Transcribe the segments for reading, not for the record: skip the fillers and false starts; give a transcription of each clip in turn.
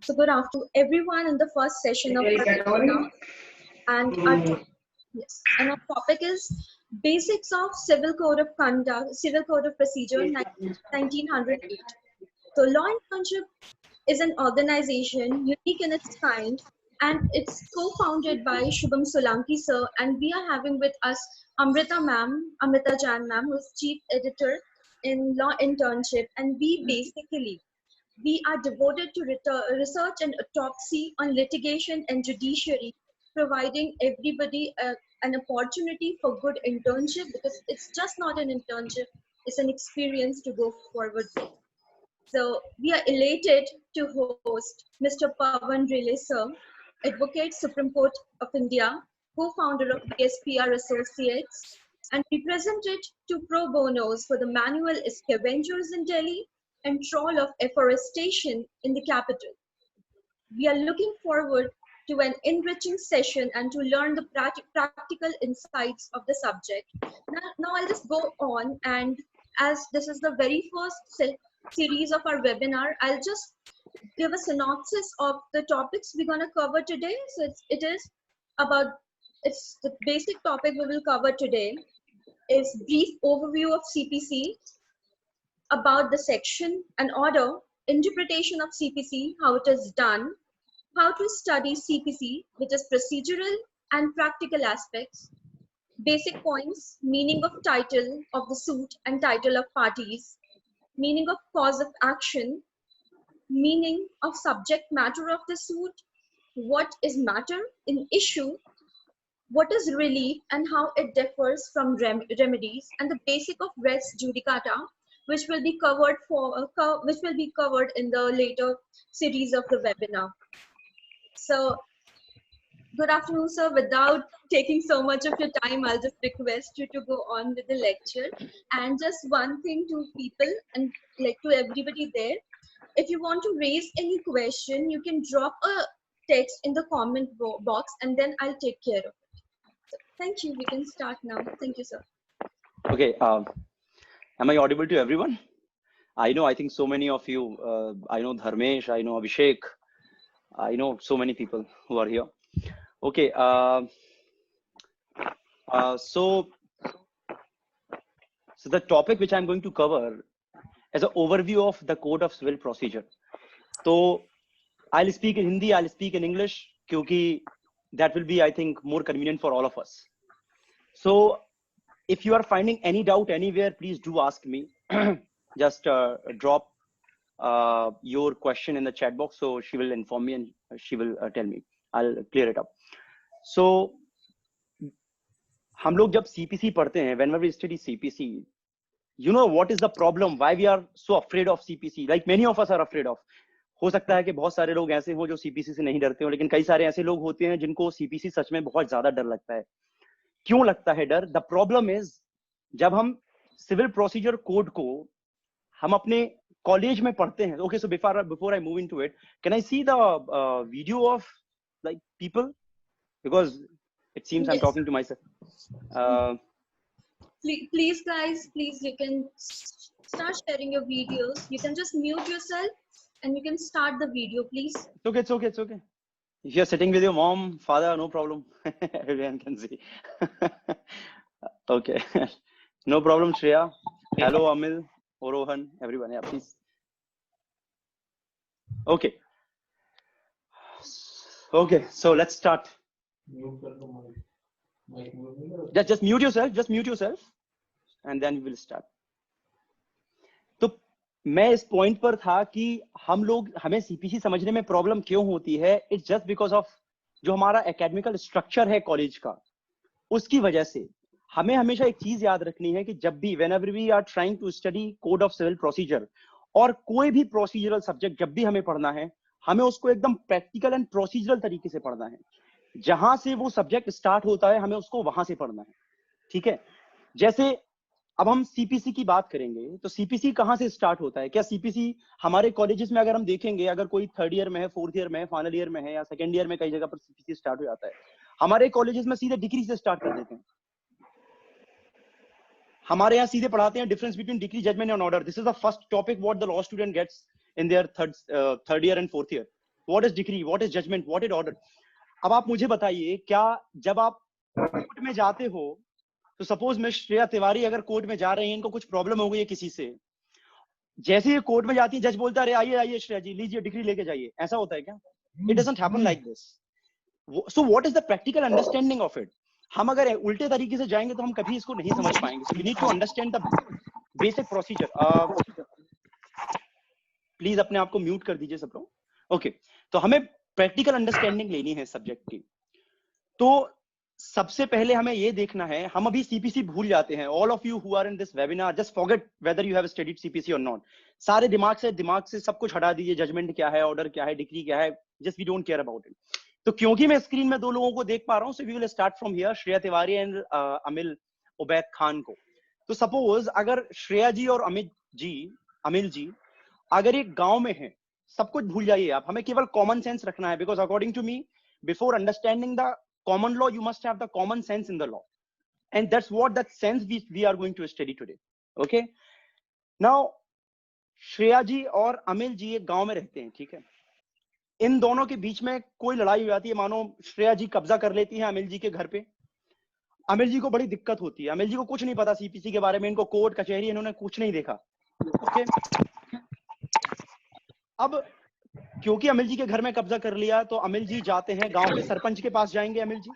So good afternoon, everyone, in the first session of our webinar. And our topic is Basics of Civil Code of Conduct, Civil Code of Procedure, 1908. So Law Internship is an organization unique in its kind, and it's co-founded by Shubham Solanki sir, and we are having with us Amrita Jan ma'am, who is Chief Editor in Law Internship, and we are devoted to research and autopsy on litigation and judiciary, providing everybody an opportunity for good internship, because it's just not an internship, it's an experience to go forward with. So we are elated to host Mr. Pawan Rile sir, Advocate, Supreme Court of India, co-founder of BSPR Associates, and represented to pro bonos for the manual scavengers in Delhi and trawl of afforestation in the capital. We are looking forward to an enriching session and to learn the practical insights of the subject. Now I'll just go on, and as this is the very first series of our webinar, I'll just give a synopsis of the topics we're going to cover today. So it's the basic topic we will cover today is brief overview of CPC, about the section and order, interpretation of CPC, how it is done, how to study CPC, which is procedural and practical aspects, basic points, meaning of title of the suit and title of parties, meaning of cause of action, meaning of subject matter of the suit, what is matter in issue, what is relief and how it differs from remedies, and the basic of res judicata, which will be covered in the later series of the webinar. So, good afternoon, sir. Without taking so much of your time, I'll just request you to go on with the lecture. And just one thing to people and like to everybody there, if you want to raise any question, you can drop a text in the comment box, and then I'll take care of it. So, thank you. We can start now. Thank you, sir. Okay. Am I audible to everyone? I think so many of you, I know Dharmesh, I know Abhishek, I know so many people who are here. Okay. So the topic which I'm going to cover is an overview of the Code of Civil Procedure. So I'll speak in Hindi, I'll speak in English, because that will be, I think, more convenient for all of us. So if you are finding any doubt anywhere, please do ask me. Just drop your question in the chat box, so she will inform me and she will tell me. I'll clear it up. So हम लोग जब CPC पढ़ते हैं, whenever we study CPC, you know what is the problem? Why we are so afraid of CPC? Like many of us are afraid of. हो सकता है कि बहुत सारे लोग ऐसे हो जो CPC से नहीं डरते हो, लेकिन कई सारे ऐसे लोग होते हैं जिनको CPC सच में बहुत ज्यादा डर लगता है. क्यों लगता है डर? The problem is, जब हम सिविल प्रोसीजर कोड को हम अपने कॉलेज में पढ़ते हैं. Okay, so before I move into it, can I see the video of like people, because it seems I'm talking to myself. Please guys, please, you can start sharing your videos. You can just mute yourself and you can start the video, please. It's okay. If you're sitting with your mom, father, no problem. Everyone can see. Okay. No problem, Shreya. Hello, Amil, Rohan, everyone. Yeah, please. Okay. Okay, so let's start. Just mute yourself, and then we will start. तो मैं इस point पर था कि हमें CPC समझने में problem क्यों होती है. इट्स जस्ट बिकॉज ऑफ जो हमारा एकेडमिकल स्ट्रक्चर है कॉलेज का, उसकी वजह से हमें हमेशा एक चीज याद रखनी है कि जब भी whenever we are trying to study code of civil procedure और कोई भी प्रोसीजरल सब्जेक्ट जब भी हमें पढ़ना है, हमें उसको एकदम प्रैक्टिकल एंड प्रोसीजरल तरीके से पढ़ना है. जहां से वो सब्जेक्ट स्टार्ट होता है हमें उसको वहां से पढ़ना है. ठीक है. जैसे अब हम सीपीसी की बात करेंगे, तो सीपीसी कहां से स्टार्ट होता है? क्या सीपीसी हमारे कॉलेजेस में अगर हम देखेंगे, अगर कोई थर्ड ईयर में है, फोर्थ ईयर में है, फाइनल ईयर में है या सेकंड ईयर में, कई जगह पर सीपीसी स्टार्ट हो जाता है. हमारे कॉलेजेस में सीधे डिग्री से स्टार्ट कर देते हैं. हमारे यहाँ सीधे पढ़ाते हैं difference between degree, judgment and order. This is the first topic what the law student gets in their third year and fourth year. What is decree, what is judgment, what is order. अब आप मुझे बताइए, क्या जब आप court में जाते हो तो सपोज मैं श्रेया तिवारी अगर कोर्ट में जा रही हैं, इनको कुछ प्रॉब्लम हो गई है किसी से, जैसे ही कोर्ट में जाती है जज बोलता है अरे आइए आइए श्रेया जी लीजिए डिग्री लेके जाइए, ऐसा होता है क्या? It doesn't happen like this. So what is the practical understanding of it? हम अगर उल्टे तरीके से जाएंगे तो हम कभी इसको नहीं समझ पाएंगे। So we need to understand the basic procedure. Please अपने आप को म्यूट कर दीजिए सब लोग। ओके, तो हमें प्रैक्टिकल अंडरस्टैंडिंग लेनी है सब्जेक्ट की। तो सबसे पहले हमें ये देखना है, हम अभी सीपीसी भूल जाते हैं। All of you who are in this webinar just forget whether you have studied CPC और नॉट। सारे दिमाग से सब कुछ हटा दीजिए। जजमेंट क्या है, ऑर्डर क्या है, डिग्री क्या है, just we don't care about it. तो क्योंकि मैं स्क्रीन में 2 लोगों को देख पा रहा हूं, so we will start from here, Shreya Tiwari and Amil Ubaid Khan को। तो सपोज अगर श्रेया जी और अमिल जी अगर एक गांव में है, सब कुछ भूल जाइए आप, हमें केवल कॉमन सेंस रखना है। Because according to me, before understanding the common law, you must have the common sense in the law, and that's what that sense we are going to study today. Okay, now Shreya ji और अमिल जी एक गांव में रहते हैं, ठीक है। इन दोनों के बीच में कोई लड़ाई हो जाती है, मानो श्रेया जी कब्जा कर लेती है अमिल जी के घर पे। अमिल जी को बड़ी दिक्कत होती है, अमिल जी को कुछ नहीं पता सीपीसी के बारे में, इनको कोर्ट कचहरी इन्होंने कुछ नहीं देखा। ओके, अब क्योंकि अमिल जी के घर में कब्जा कर लिया, तो अमिल जी जाते हैं गांव के सरपंच के पास जाएंगे। अमिल जी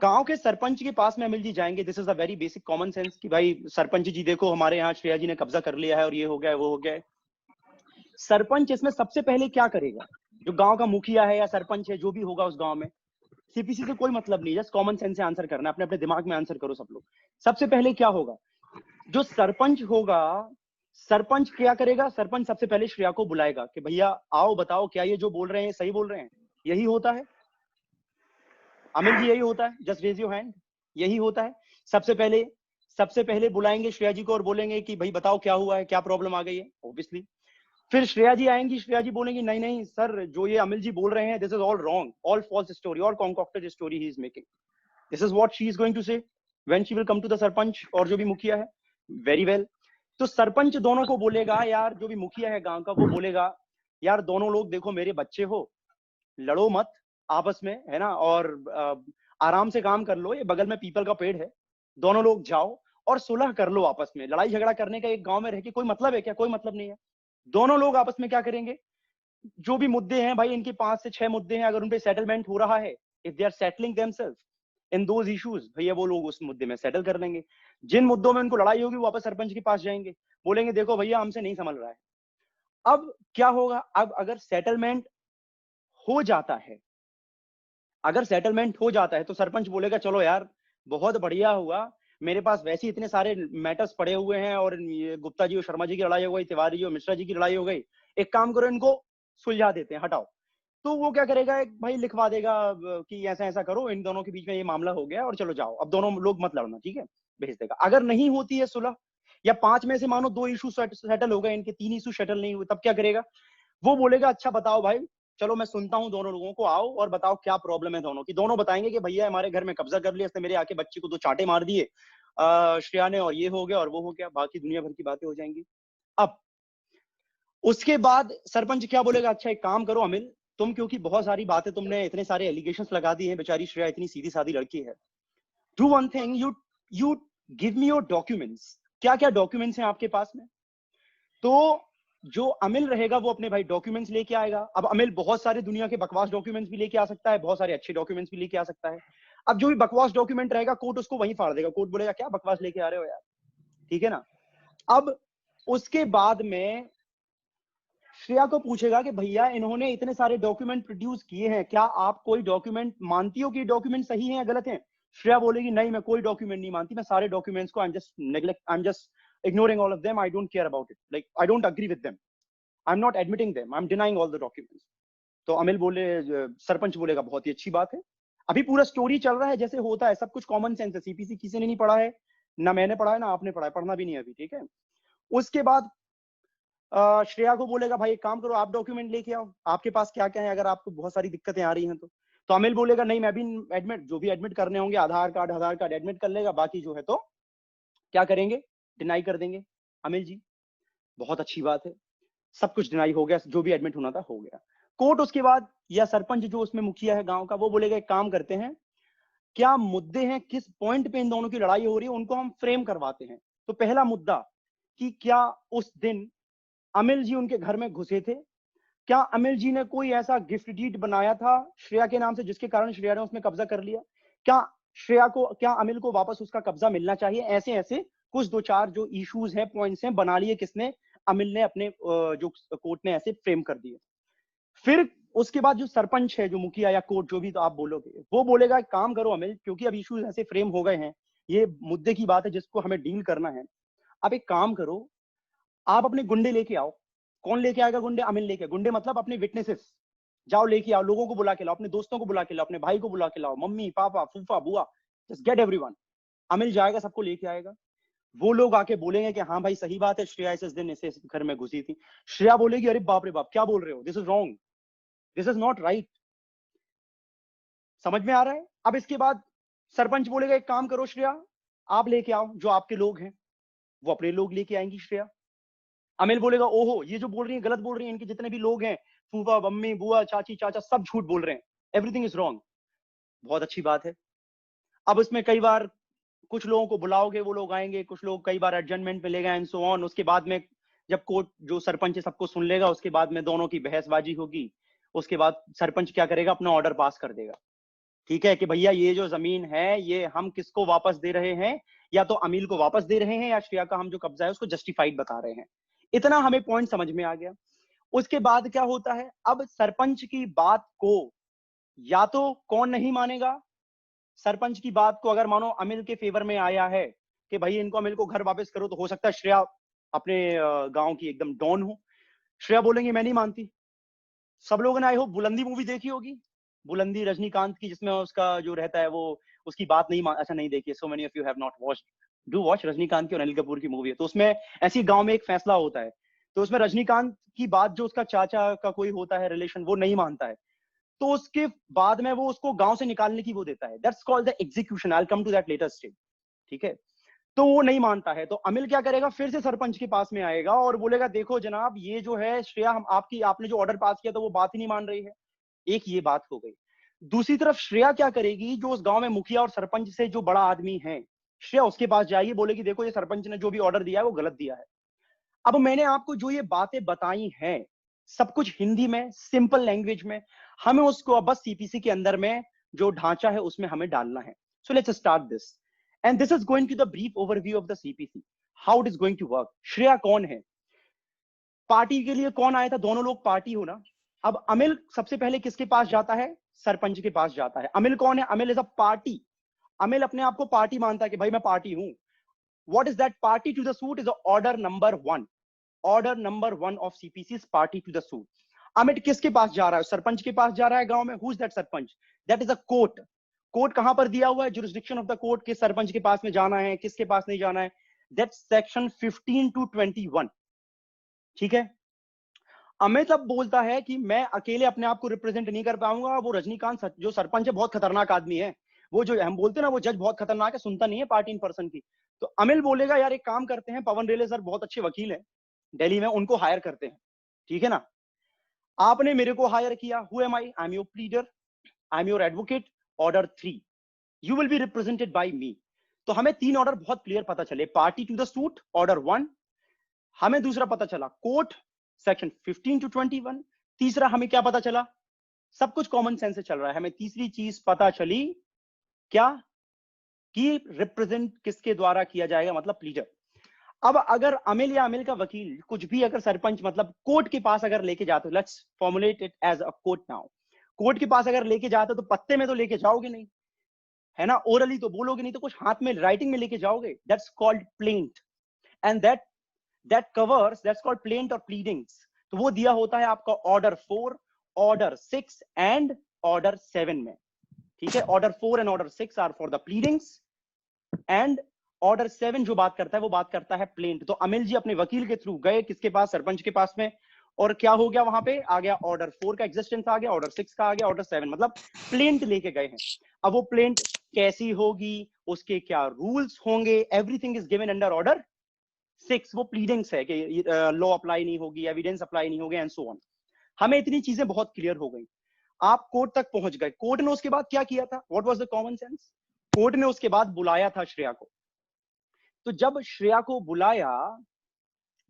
गांव के सरपंच के पास में अमिल जी जाएंगे। This is a very basic common sense कि भाई सरपंच जी देखो हमारे यहाँ श्रेया जी ने कब्जा कर लिया है और ये हो गया है वो हो गया है। सरपंच इसमें सबसे पहले क्या करेगा? जो गांव का मुखिया है या सरपंच है, जो भी होगा उस गांव में, सीपीसी से कोई मतलब नहीं, जस्ट कॉमन सेंस से आंसर करना है। अपने अपने दिमाग में आंसर करो सब लोग। सबसे पहले क्या होगा? जो सरपंच होगा, सरपंच क्या करेगा? सरपंच सबसे पहले श्रेया को बुलाएगा कि भैया आओ बताओ क्या ये जो बोल रहे हैं सही बोल रहे हैं? यही होता है अमिल जी, यही होता है? Just raise your hand. यही होता है। सबसे पहले बुलाएंगे श्रेया जी को और बोलेंगे कि भाई बताओ क्या हुआ है, क्या प्रॉब्लम आ गई है, ऑब्वियसली। फिर श्रेया जी आएंगी, श्रेया जी बोलेंगी नहीं नहीं सर, जो ये अमिल जी बोल रहे हैं this is all wrong, all false story, all concocted story he is making. This is what she is going to say when she will come to the sarpanch और जो भी मुखिया है। Very well. तो सरपंच दोनों को बोलेगा, यार जो भी मुखिया है गांव का वो बोलेगा यार दोनों लोग देखो मेरे बच्चे हो, लड़ो मत आपस में, है ना, और आराम से काम कर लो, ये बगल में पीपल का पेड़ है, दोनों लोग जाओ और सुलह कर लो आपस में। लड़ाई झगड़ा करने का एक गांव में रह के कोई मतलब है क्या? कोई मतलब नहीं है। दोनों लोग आपस में क्या करेंगे? जो भी मुद्दे हैं भाई, इनके 5 से 6 मुद्दे हैं, अगर उन पे सेटलमेंट हो रहा है, if they are settling themselves in those issues, भैया वो लोग उस मुद्दे में सेटल कर लेंगे। जिन मुद्दों में उनको लड़ाई होगी वापस सरपंच के पास जाएंगे, बोलेंगे देखो भैया हमसे नहीं संभल रहा है। अब क्या होगा? अब अगर सेटलमेंट हो जाता है, अगर सेटलमेंट हो जाता है तो सरपंच बोलेगा चलो यार बहुत बढ़िया हुआ, मेरे पास वैसे ही इतने सारे मैटर्स पड़े हुए हैं, और ये गुप्ता जी और शर्मा जी की लड़ाई हो गई, तिवारी जी और मिश्रा जी की लड़ाई हो गई, एक काम करो इनको सुलझा देते हैं, हटाओ। तो वो क्या करेगा? एक भाई लिखवा देगा कि ऐसा ऐसा करो, इन दोनों के बीच में ये मामला हो गया और चलो जाओ, अब दोनों लोग मत लड़ना, ठीक है, भेज देगा। अगर नहीं होती है सुलह, या 5 में से मानो 2 इशू सेटल हो गए, इनके 3 इशू सेटल नहीं हुए, तब क्या करेगा? वो बोलेगा अच्छा बताओ भाई, चलो मैं सुनता हूँ दोनों लोगों को, आओ और बताओ क्या प्रॉब्लम है दोनों की। दोनों बताएंगे कि भैया हमारे घर में कब्जा कर लिया, इसने मेरे आके बच्ची को 2 चांटे मार दिए श्रेया ने, और ये हो गया और वो हो गया, बाकी दुनिया भर की बातें हो जाएंगी। अब उसके बाद सरपंच क्या बोलेगा? अच्छा एक काम करो अमिल, तुम क्योंकि बहुत सारी बातें, तुमने इतने सारे एलिगेशंस लगा दिए हैं, बेचारी श्रेया इतनी सीधी सादी लड़की है, do one thing, you give me your documents. क्या क्या डॉक्यूमेंट्स हैं आपके पास में? तो जो अमिल रहेगा वो अपने भाई डॉक्यूमेंट्स लेके आएगा। अब अमिल बहुत सारे दुनिया के बकवास डॉक्यूमेंट्स भी लेके आ सकता है, बहुत सारे अच्छे डॉक्यूमेंट्स भी लेके आ सकता है। अब जो भी बकवास डॉक्यूमेंट रहेगा, कोर्ट उसको वहीं फाड़ देगा। कोर्ट बोलेगा क्या बकवास लेके आ रहे हो यार, ठीक है ना। अब उसके बाद में श्रेया को पूछेगा कि भैया इन्होंने इतने सारे डॉक्यूमेंट प्रोड्यूस किए हैं, क्या आप कोई डॉक्यूमेंट मानती हो कि डॉक्यूमेंट सही हैं या गलत हैं? श्रेया बोलेगी नहीं मैं कोई डॉक्यूमेंट नहीं मानती, मैं सारे डॉक्यूमेंट्स को I am just ignoring all of them, I don't care about it, like I don't agree with them, I'm not admitting them, I'm denying all the documents. तो अमिल बोले, सरपंच बोलेगा बहुत ही अच्छी बात है, अभी पूरा स्टोरी चल रहा है जैसे होता है, सब कुछ कॉमन सेंस है, सीपीसी किसी ने नहीं पढ़ा है, ना मैंने पढ़ा है ना आपने पढ़ा है, पढ़ना भी नहीं है अभी, ठीक है। उसके बाद श्रेया को बोलेगा भाई एक काम करो आप डॉक्यूमेंट लेके आओ, आपके पास क्या क्या है, अगर आपको बहुत सारी दिक्कतें आ रही हैं तो अमिल बोलेगा नहीं मैं भी एडमिट, जो भी एडमिट करने होंगे, आधार कार्ड एडमिट कर लेगा, बाकी जो है तो क्या करेंगे, डिनाई कर देंगे। अमिल जी बहुत अच्छी बात है, सब कुछ डिनाई हो गया, जो भी एडमिट होना था हो गया। कोर्ट उसके बाद या सरपंच जो उसमें मुखिया है गांव का, वो बोलेगा एक काम करते हैं, क्या मुद्दे हैं, किस पॉइंट पे इन दोनों की लड़ाई हो रही है, उनको हम फ्रेम करवाते हैं। तो पहला मुद्दा कि क्या उस दिन अमिल जी उनके घर में घुसे थे, क्या अमिल जी ने कोई ऐसा गिफ्ट डीड बनाया था श्रेया के नाम से जिसके कारण श्रेया ने उसमें कब्जा कर लिया, क्या अमिल को वापस उसका कब्जा मिलना चाहिए। ऐसे ऐसे कुछ दो चार जो इश्यूज हैं, पॉइंट्स हैं, बना लिए किसने, अमिल ने अपने जो कोर्ट ने ऐसे फ्रेम कर दिए। फिर उसके बाद जो सरपंच है, जो मुखिया या कोर्ट जो भी तो आप बोलोगे, वो बोलेगा काम करो अमिल, क्योंकि अब इश्यूज ऐसे फ्रेम हो गए हैं, ये मुद्दे की बात है जिसको हमें डील करना है। अब एक काम करो, आप अपने गुंडे लेके आओ। कौन लेके आएगा गुंडे? अमिल लेके। गुंडे मतलब अपने विटनेसेस, जाओ लेके आओ, लोगों को बुला के लाओ, अपने दोस्तों को बुला के लाओ, अपने भाई को बुला के लाओ, मम्मी पापा फूफा बुआ, जस्ट गेट एवरीवन। अमिल जाएगा, सबको लेके आएगा। वो लोग आके बोलेंगे कि हाँ भाई सही बात है, श्रेया इस दिन इस घर में घुसी थी। श्रेया बोलेगी अरे बाप रे बाप क्या बोल रहे हो, this is wrong, this is not right. समझ में आ रहा है? अब इसके बाद सरपंच बोलेगा एक काम करो श्रेया, आप लेके आओ जो आपके लोग हैं। वो अपने लोग लेके आएंगी श्रेया। अमिल बोलेगा ओहो ये जो बोल रही है गलत बोल रही है, इनके जितने भी लोग हैं, फूफा मम्मी बुआ चाची चाचा, सब झूठ बोल रहे हैं, एवरीथिंग इज रॉन्ग। बहुत अच्छी बात है। अब इसमें कई बार कुछ लोगों को बुलाओगे, वो लोग आएंगे, कुछ लोग कई बार एडजमेंट पे ले गए एंड सो ऑन। उसके बाद में जब कोर्ट जो सरपंच है सबको सुन लेगा, उसके बाद में दोनों की बहसबाजी होगी। उसके बाद सरपंच क्या करेगा, अपना ऑर्डर पास कर देगा, ठीक है, कि भैया ये जो जमीन है ये हम किसको वापस दे रहे हैं, या तो अमील को वापस दे रहे हैं, या श्रेया का हम जो कब्जा है उसको जस्टिफाइड बता रहे हैं। इतना हमें पॉइंट समझ में आ गया। उसके बाद क्या होता है, अब सरपंच की बात को या तो कौन नहीं मानेगा, सरपंच की बात को अगर मानो अमिल के फेवर में आया है कि भाई इनको अमिल को घर वापस करो, तो हो सकता है श्रेया अपने गांव की एकदम डॉन हो। श्रेया बोलेंगे मैं नहीं मानती। सब लोगों ने आई होप बुलंदी मूवी देखी होगी, बुलंदी रजनीकांत की, जिसमें उसका जो रहता है वो उसकी बात नहीं अच्छा नहीं देखी, so many of you have not watched, do watch. Rajinikanth की और अनिल कपूर की मूवी है। तो उसमें ऐसी गांव में एक फैसला होता है, तो उसमें रजनीकांत की बात जो उसका चाचा का कोई होता है रिलेशन, वो नहीं मानता है, तो उसके बाद में वो उसको गांव से निकालने की वो देता है, that's called the execution. I will come to that later stage, ठीक है। तो वो नहीं मानता है, तो अमिल क्या करेगा, फिर से सरपंच के पास में आएगा और बोलेगा देखो जनाब ये जो है श्रेया, हम आपने जो ऑर्डर पास किया तो वो बात ही नहीं मान रही है। एक ये बात हो गई। दूसरी तरफ श्रेया क्या करेगी, जो उस गांव में मुखिया और सरपंच से जो बड़ा आदमी है, श्रेया उसके पास जाएगी, बोलेगी देखो ये सरपंच ने जो भी ऑर्डर दिया है वो गलत दिया है। अब मैंने आपको जो ये बातें बताई हैं सब कुछ हिंदी में, सिंपल लैंग्वेज में, हमें उसको अब बस सीपीसी के अंदर में जो ढांचा है उसमें हमें डालना है। So let's start this, and this is going to the brief overview of the CPC, how it is going to work. Shreya कौन है, पार्टी के लिए कौन आया था, दोनों लोग पार्टी हो ना। अब अमिल सबसे पहले किसके पास जाता है, सरपंच के पास जाता है। अमिल कौन है, अमिल इज अ पार्टी। अमिल अपने आप को पार्टी मानता है कि भाई मैं पार्टी हूं। What is that party to the suit is order number 1। Order number 1 of CPC is party to the suit. Amit किसके पास जा रहा है, सरपंच के पास जा रहा है गांव में। Who is that sarpanch, that is a court. Court कहां पर दिया हुआ है, जुरिस्डिक्शन ऑफ द कोर्ट, किस सरपंच के पास में जाना है, किसके पास नहीं जाना है, दैट सेक्शन 15 to 21, ठीक है। अमित अब बोलता है कि मैं अकेले अपने आप को रिप्रेजेंट नहीं कर पाऊंगा, वो रजनीकांत जो सरपंच है बहुत खतरनाक आदमी है, वो जो हम बोलते हैं ना वो जज बहुत खतरनाक है, सुनता नहीं है पार्टी इन पर्सन की। तो अमिल बोलेगा यार एक काम करते हैं, पवन रेले सर बहुत अच्छे वकील हैं दिल्ली में, उनको हायर करते हैं, ठीक है ना। आपने मेरे को हायर किया, who am I am your pleader, I am your advocate, order 3, you will be represented by मी। तो हमें 3 ऑर्डर बहुत क्लियर पता चले, party to the suit order 1, हमें दूसरा पता चला कोर्ट सेक्शन 15 to 21, तीसरा हमें क्या पता चला, सब कुछ कॉमन सेंस से चल रहा है, हमें तीसरी चीज पता चली क्या, कि रिप्रेजेंट किसके द्वारा किया जाएगा, मतलब प्लीडर। अब अगर अमिल या अमिल का वकील कुछ भी अगर सरपंच मतलब कोर्ट के पास अगर लेके जाते, let's formulate it as a court now, court के पास अगर लेके जाते तो पत्ते में तो लेके जाओगे नहीं, है ना, ओरली तो बोलोगे नहीं, तो कुछ हाथ में राइटिंग में लेके जाओगे, that's called plaint, and that covers, that's called plaint और प्लीडिंग्स। तो वो दिया होता है आपका ऑर्डर 4, ऑर्डर 6 एंड ऑर्डर 7 में, ठीक है। Order 4 and order 6 are for the pleadings, and order 7 जो बात करता है वो बात करता है प्लेंट। तो अमिल जी अपने वकील के थ्रू गए किसके पास, सरपंच के पास में, और क्या हो गया वहां पे, आ गया ऑर्डर 4 का एग्जिस्टेंस आ गया, ऑर्डर 6 का आ गया, ऑर्डर 7, मतलब प्लेंट लेके गए हैं। अब वो प्लेंट कैसी होगी, उसके क्या रूल्स होंगे, everything is given under order 6। वो प्लीडिंग्स है कि लॉ अप्लाई नहीं होगी, एविडेंस अप्लाई नहीं होगी एंड सो ऑन। हमें इतनी चीजें बहुत क्लियर हो गई, आप कोर्ट तक पहुंच गए। कोर्ट ने उसके बाद क्या किया था, what was the common sense? Court ने उसके बाद बुलाया था श्रेया को। तो जब श्रेया को बुलाया,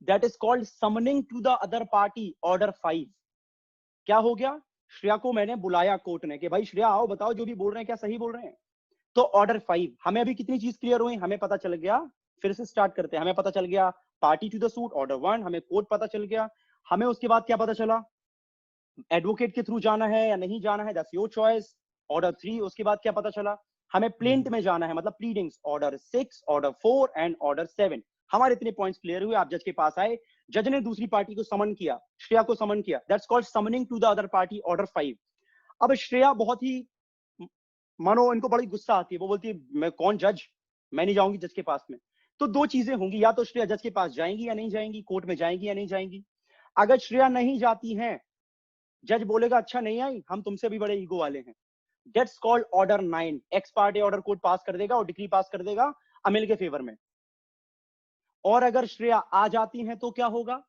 that is called summoning to the other party, order 5। क्या हो गया, श्रेया को मैंने बुलाया कोर्ट ने कि भाई श्रेया आओ, बताओ जो भी बोल रहे हैं क्या सही बोल रहे हैं। तो ऑर्डर 5, हमें अभी कितनी चीज क्लियर हुई, हमें पता चल गया, फिर से स्टार्ट करते हैं, हमें पता चल गया party to the suit order 1, हमें कोर्ट पता चल गया, हमें उसके बाद क्या पता चला, एडवोकेट के थ्रू जाना है या नहीं जाना है, दैट्स योर चॉइस, ऑर्डर 3। उसके बाद क्या पता चला, हमें प्लेंट में जाना है, मतलब pleadings, order 6, order 4 and order 7। हमारे इतने पॉइंट्स क्लियर हुए, आप जज के पास आए, जज ने दूसरी पार्टी को समन किया, श्रेया को समन किया, that's called summoning to the other party, order 5। अब श्रेया बहुत ही, मानो इनको बड़ी गुस्सा आती है, वो बोलती है मैं कौन जज, मैं नहीं जाऊंगी जज के पास में। तो दो चीजें होंगी, या तो श्रेया जज के पास जाएंगी या नहीं जाएंगी, कोर्ट में जाएंगी या नहीं जाएंगी। अगर श्रेया नहीं जाती हैं, जज बोलेगा अच्छा नहीं आई, हम तुमसे भी बड़े ईगो वाले हैं, that's called order 9। Ex parte order court pass कर देगा और डिक्री पास कर देगा अमिल के फेवर में। और अगर श्रेया आ जाती हैं तो क्या होगा,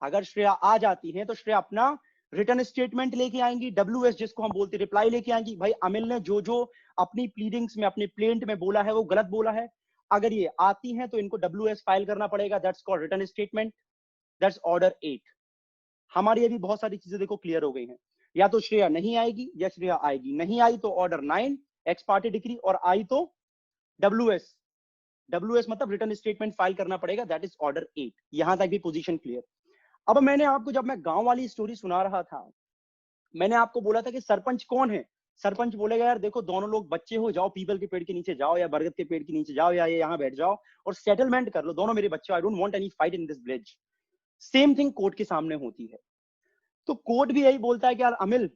अगर श्रेया आ जाती हैं तो श्रेया अपना रिटर्न स्टेटमेंट लेके आएंगी, WS जिसको हम बोलते हैं, रिप्लाई लेके आएंगी, भाई अमिल ने जो जो अपनी प्लीडिंग्स में, अपने प्लेंट में बोला है वो गलत बोला है। अगर ये आती हैं तो इनको WS फाइल करना पड़ेगा, that's called return statement, that's order 8। हमारी अभी बहुत सारी चीजें देखो क्लियर हो गई हैं, या तो श्रेया नहीं आएगी या श्रेया आएगी, नहीं आई तो ऑर्डर 9 एक्स पार्टी डिक्री, और आई तो WS मतलब रिटर्न स्टेटमेंट फाइल करना पड़ेगा, दैट इज ऑर्डर 8। यहां तक भी पोजीशन क्लियर। अब मैंने आपको, जब मैं गांव वाली स्टोरी सुना रहा था, मैंने आपको बोला था कि सरपंच कौन है, सरपंच बोलेगा यार देखो दोनों लोग बच्चे हो, जाओ पीपल के पेड़ के नीचे जाओ या बरगद के पेड़ के नीचे जाओ या ये यहाँ बैठ जाओ और सेटलमेंट कर लो, दोनों मेरे बच्चे, I don't want any fight in this village. Same thing court के सामने होती है। तो कोर्ट भी यही बोलता है कि यार अमिल,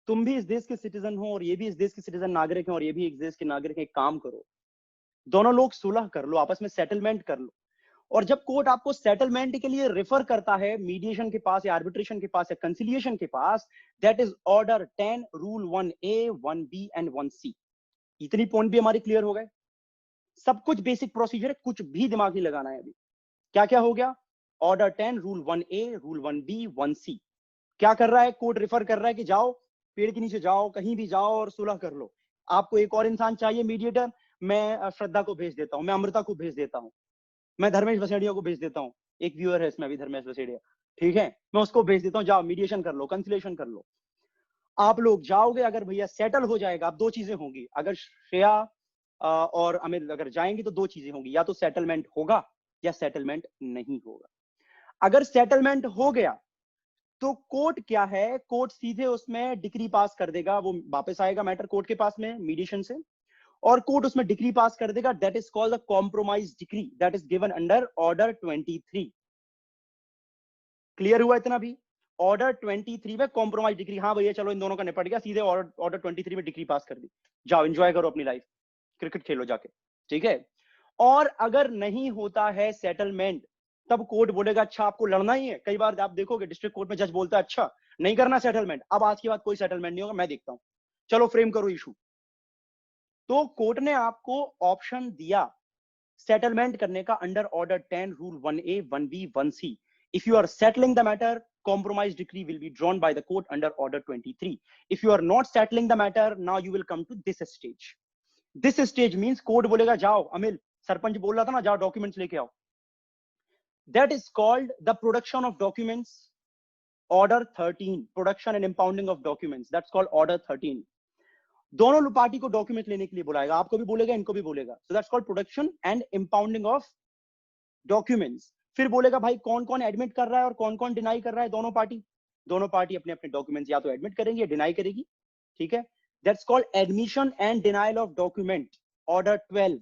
तुम भी इस देश के सिटीजन हो और ये भी इस देश के सिटीजन नागरिक हैं और ये भी इस देश के नागरिक हैं, एक काम करो, दोनों लोग सुलह कर लो, आपस में सेटलमेंट कर लो। और जब कोर्ट आपको सेटलमेंट के लिए रेफर करता है मीडिएशन के पास या आर्बिट्रेशन के पास या कंसिलिएशन के पास, that is order 10 rule 1A 1B and 1C। इतनी पॉइंट भी हमारी क्लियर हो गए, सब कुछ बेसिक प्रोसीजर है, कुछ भी दिमाग नहीं लगाना है अभी। क्या क्या हो गया, order 10 rule 1A rule 1B 1C। क्या कर रहा है, कोर्ट रेफर कर रहा है कि जाओ पेड़ के नीचे जाओ, कहीं भी जाओ और सुलह कर लो। आपको एक और इंसान चाहिए मीडिएटर, मैं श्रद्धा को भेज देता हूं, मैं अमृता को भेज देता हूं, मैं धर्मेश वसेड़िया को भेज देता हूँ, एक व्यूअर है इसमें अभी धर्मेश वसेड़िया, ठीक है, मैं उसको भेज देता हूँ, जाओ मीडिएशन कर लो, कंसिलेशन कर लो। आप लोग जाओगे, अगर भैया सेटल हो जाएगा, अब दो चीजें होंगी, अगर श्रेया और अमित अगर जाएंगे तो दो चीजें होंगी, या तो सेटलमेंट होगा या सेटलमेंट नहीं होगा। अगर सेटलमेंट हो गया तो कोर्ट क्या है, कोर्ट सीधे उसमें डिक्री पास कर देगा, वो वापस आएगा मैटर कोर्ट के पास में मीडिएशन से, और कोर्ट उसमें डिक्री पास कर देगा, that is called the compromise decree, that is given under order 23। Clear हुआ इतना भी, ऑर्डर 23 में कॉम्प्रोमाइज डिक्री, हाँ भैया चलो इन दोनों का निपट गया, सीधे ऑर्डर 23 में डिक्री पास कर दी, जाओ एंजॉय करो अपनी लाइफ, क्रिकेट खेलो जाके, ठीक है। और अगर नहीं होता है सेटलमेंट, तब कोर्ट बोलेगा अच्छा आपको लड़ना ही है। कई बार आप देखोगे डिस्ट्रिक्ट कोर्ट में जज बोलता है अच्छा नहीं करना सेटलमेंट, अब आज के बाद कोई सेटलमेंट नहीं होगा, मैं देखता हूं, चलो फ्रेम करो इशू। तो कोर्ट ने आपको ऑप्शन दिया सेटलमेंट करने का under order 10 rule 1A 1B 1C। if you are settling the matter, compromise decree will be drawn by the court under order 23. if you are not settling the matter, now you will come to this stage. this stage means court बोलेगा जाओ अमिल, सरपंच बोल रहा था ना जाओ documents लेके आओ, that is called the production of documents, order 13, production and impounding of documents, that's called order 13। दोनों पार्टी को डॉक्यूमेंट लेने के लिए बुलाएगा, आपको भी बोलेगा इनको भी बोलेगा, so that's called production and impounding of documents. फिर बोलेगा भाई कौन कौन एडमिट कर रहा है और कौन कौन डिनाई कर रहा है, दोनों पार्टी अपने अपने डॉक्यूमेंट्स या तो एडमिट करेंगे या डिनाई करेगी, ठीक है, that's called admission and denial of document, order 12।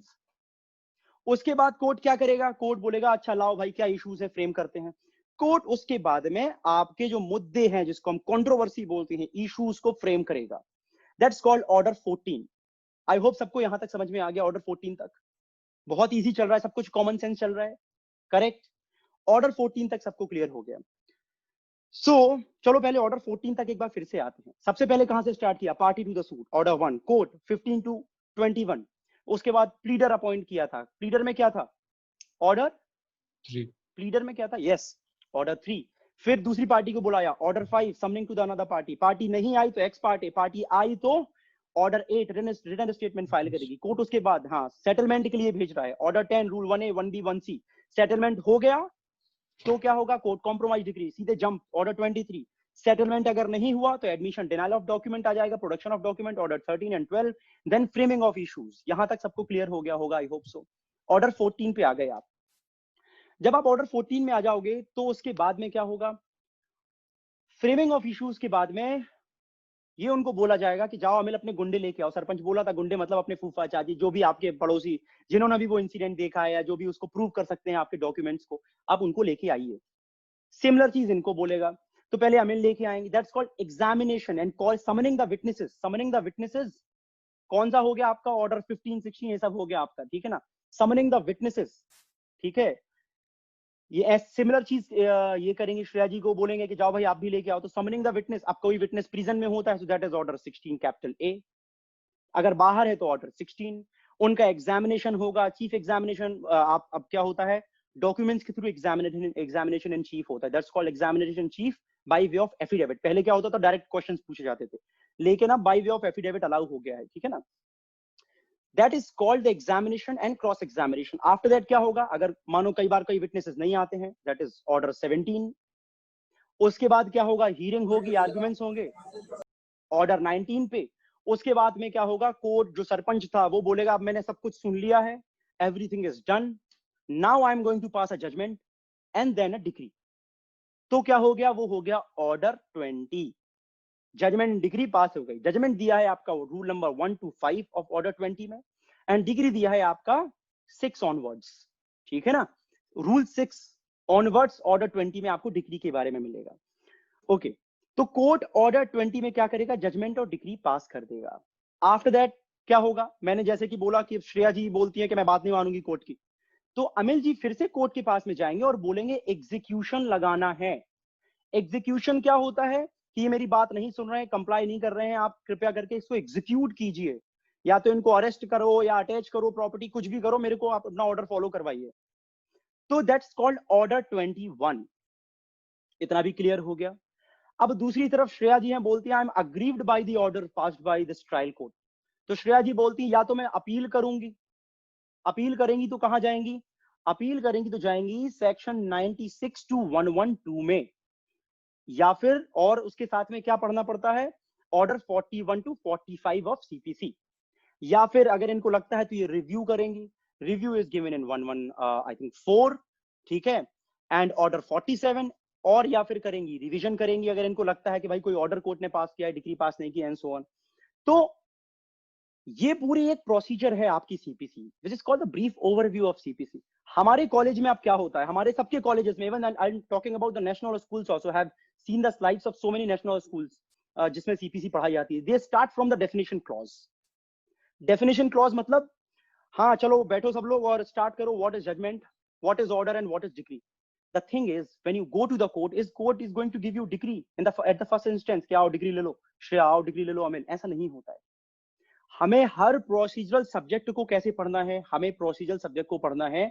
उसके बाद कोर्ट क्या करेगा, कोर्ट बोलेगा अच्छा लाओ भाई क्या इश्यूज है फ्रेम करते हैं। कोर्ट उसके बाद में आपके जो मुद्दे हैं जिसको हम कंट्रोवर्सी बोलते हैं, इश्यूज को फ्रेम करेगा, that's called order 14। I hope सबको यहां तक समझ में आ गया, ऑर्डर 14 तक बहुत इजी चल रहा है, सब कुछ कॉमन सेंस चल रहा है, करेक्ट। ऑर्डर 14 तक सबको क्लियर हो गया। चलो पहले ऑर्डर 14 तक एक बार फिर से आते हैं। सबसे पहले कहां से स्टार्ट किया, party to the suit order 1, court 15 to 21। उसके बाद प्लीडर अपॉइंट किया था, प्लीडर में क्या था, ऑर्डर 3, प्लीडर में क्या था, यस ऑर्डर 3। फिर दूसरी पार्टी को बुलाया, order 5 summoning to the another party, party नहीं आई तो एक्स पार्टी, पार्टी आई तो ऑर्डर 8 रिटन स्टेटमेंट फाइल करेगी कोर्ट। उसके बाद हाँ सेटलमेंट के लिए भेज रहा है, order 10 rule 1A 1B 1C, settlement हो गया तो क्या होगा, कोर्ट कॉम्प्रोमाइज डिग्री, सीधे जंप ऑर्डर 23। सेटलमेंट अगर नहीं हुआ तो एडमिशन डिनाइल ऑफ डॉक्यूमेंट आ जाएगा, production of document order 13 and 12, then framing of issues. यहां तक सबको क्लियर हो गया होगा, आई होप सो। ऑर्डर 14 पे आ गए आप। जब आप ऑर्डर 14 में आ जाओगे तो उसके बाद में क्या होगा, फ्रेमिंग ऑफ इश्यूज के बाद में ये उनको बोला जाएगा कि जाओ अमिल अपने गुंडे लेके आओ। सरपंच बोला था गुंडे मतलब अपने फूफा चाची, जो भी आपके पड़ोसी जिन्होंने भी वो इंसिडेंट देखा है या जो भी उसको प्रूव कर सकते हैं आपके डॉक्यूमेंट्स को, आप उनको लेके आइए। सिमिलर चीज इनको बोलेगा, तो पहले अमिल लेके आएंगे, that's called examination and call summoning the witnesses. Summoning the witnesses कौन सा हो गया आपका, ऑर्डर 15 16 ये सब हो गया आपका, ठीक है ना, समनिंग द विटनेसेस, ठीक है। ये सिमिलर चीज ये करेंगे, श्रेया जी को बोलेंगे कि जाओ भाई आप भी लेके आओ, तो समनिंग द विटनेस। अब कोई विटनेस प्रिजन में होता है तो that is order 16 capital A, अगर बाहर है तो ऑर्डर 16। उनका एग्जामिनेशन होगा, चीफ एग्जामिनेशन। आप अब क्या होता है, डॉक्यूमेंट्स के थ्रू एग्जामिनेशन इन चीफ होता है, that's called examination chief by way of affidavit. पहले क्या होता था, डायरेक्ट क्वेश्चंस पूछे जाते थे, लेकिन अब by way of affidavit allow हो गया है, ठीक है ना। That is called the examination and cross examination. After that क्या होगा, अगर मानो कई बार कई विटनेसेस नहीं आते हैं, दैट इज ऑर्डर 17। उसके बाद क्या होगा, हियरिंग होगी, आर्गुमेंट्स होंगे, ऑर्डर 19 पे। उसके बाद में क्या होगा, कोर्ट जो सरपंच था वो बोलेगा अब मैंने सब कुछ सुन लिया है, everything is done, now I am going to pass a judgment and then a decree. तो क्या हो गया, वो हो गया ऑर्डर 20। जजमेंट डिग्री पास हो गई, जजमेंट दिया है आपका rule number 1 to 5 of order 20 में, एंड डिग्री दिया है आपका 6 ऑनवर्ड्स, ठीक है ना। रूल 6 ऑनवर्ड्स ऑर्डर 20 में आपको डिग्री के बारे में मिलेगा। ओके, तो कोर्ट ऑर्डर 20 में क्या करेगा, जजमेंट और डिग्री पास कर देगा। आफ्टर दैट क्या होगा, मैंने जैसे कि बोला कि श्रेया जी बोलती है कि मैं बात नहीं मानूंगी कोर्ट की, तो अमिल जी फिर से कोर्ट के पास में जाएंगे और बोलेंगे एग्जीक्यूशन लगाना है। एग्जीक्यूशन क्या होता है कि ये मेरी बात नहीं सुन रहे हैं, कंप्लाई नहीं कर रहे हैं, आप कृपया करके इसको एग्जीक्यूट कीजिए, या तो इनको अरेस्ट करो या अटैच करो प्रॉपर्टी, कुछ भी करो, मेरे को आप अपना ऑर्डर फॉलो करवाइए। तो दैट्स कॉल्ड ऑर्डर 21। इतना भी क्लियर हो गया। अब दूसरी तरफ श्रेया जी हैं, बोलती है I am aggrieved by the order passed by this trial court. तो श्रेया जी बोलती है या तो मैं अपील करूंगी, अपील करेंगी तो कहां जाएंगी, अपील करेंगी तो जाएंगी सेक्शन 96 to 112 में, या फिर और उसके साथ में क्या पढ़ना पड़ता है, ऑर्डर 41 to 45 ऑफ सीपीसी। या फिर अगर इनको लगता है तो ये रिव्यू करेंगी, review is given in 11 I think 4, ठीक है, एंड ऑर्डर 47। और या फिर करेंगी रिवीजन करेंगी अगर इनको लगता है कि भाई कोई ऑर्डर कोर्ट ने पास किया है, डिग्री पास नहीं की, एंड सो ऑन। तो ये पूरी एक प्रोसीजर है आपकी CPC, which is called the brief overview of CPC. हमारे कॉलेज में अब क्या होता है, हमारे सबके कॉलेजेस में, even I am talking about the national schools also, have seen the slides of so many national schools जिसमें सीपीसी पढ़ाई जाती है। They start from the definition clause. Definition clause मतलब हाँ चलो बैठो सब लोग और स्टार्ट करो, what is judgment, what is order and what is decree. The thing is, when you go to the court is going to give you degree in the at the first instance, क्या आओ degree ले लो, श्रेया आओ degree ले लो, अमिल, ऐसा नहीं होता है। हमें हर प्रोसीजरल सब्जेक्ट को कैसे पढ़ना है, हमें प्रोसीजरल सब्जेक्ट को पढ़ना है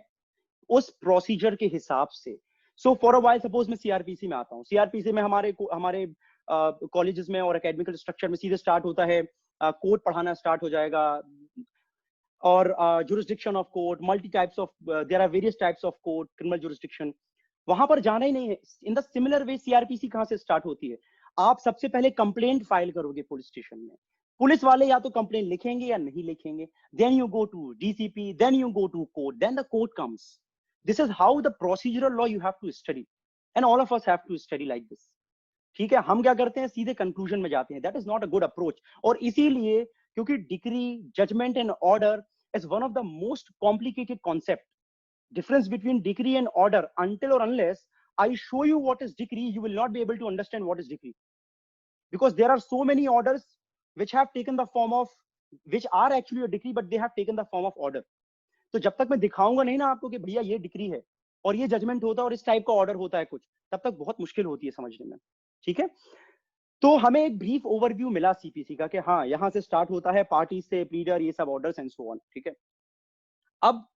उस प्रोसीजर के हिसाब से। So for a while suppose मैं सीआरपीसी में आता हूँ, सीआरपीसी में हमारे कॉलेजेस में और एकेडमिकल स्ट्रक्चर में सीधे स्टार्ट होता है, कोर्ट पढ़ाना स्टार्ट हो जाएगा, और jurisdiction of court, multi types of there are various types of court, criminal jurisdiction, वहां पर जाना ही नहीं है। In the similar way CRPC कहां से स्टार्ट होती है, आप सबसे पहले कंप्लेंट फाइल करोगे पुलिस स्टेशन में, पुलिस वाले या तो कंप्लेंट लिखेंगे या नहीं लिखेंगे, then you go to DCP, then you go to court, then the court comes. This is how the procedural law you have to study, and all of us have to study like this, ठीक है। हम क्या करते हैं, सीधे conclusion में जाते हैं, that is not a good approach. और इसीलिए क्योंकि decree, judgment and order is one of the most complicated concept. Difference between decree and order, until or unless I show you what is decree, you will not be able to understand what is decree, because there are so many orders which have taken the form of, which are actually a decree but they have taken the form of order. तो जब तक मैं दिखाऊंगा नहीं ना आपको कि भैया ये डिक्री है और ये जजमेंट होता है और इस टाइप का ऑर्डर होता है कुछ, तब तक बहुत मुश्किल होती है समझने में, ठीक है। तो हमें एक ब्रीफ ओवरव्यू मिला सीपीसी का कि हाँ यहां से स्टार्ट होता है, पार्टी से प्लीडर, ये सब ऑर्डर्स एंड सो ऑन, ठीक है। अब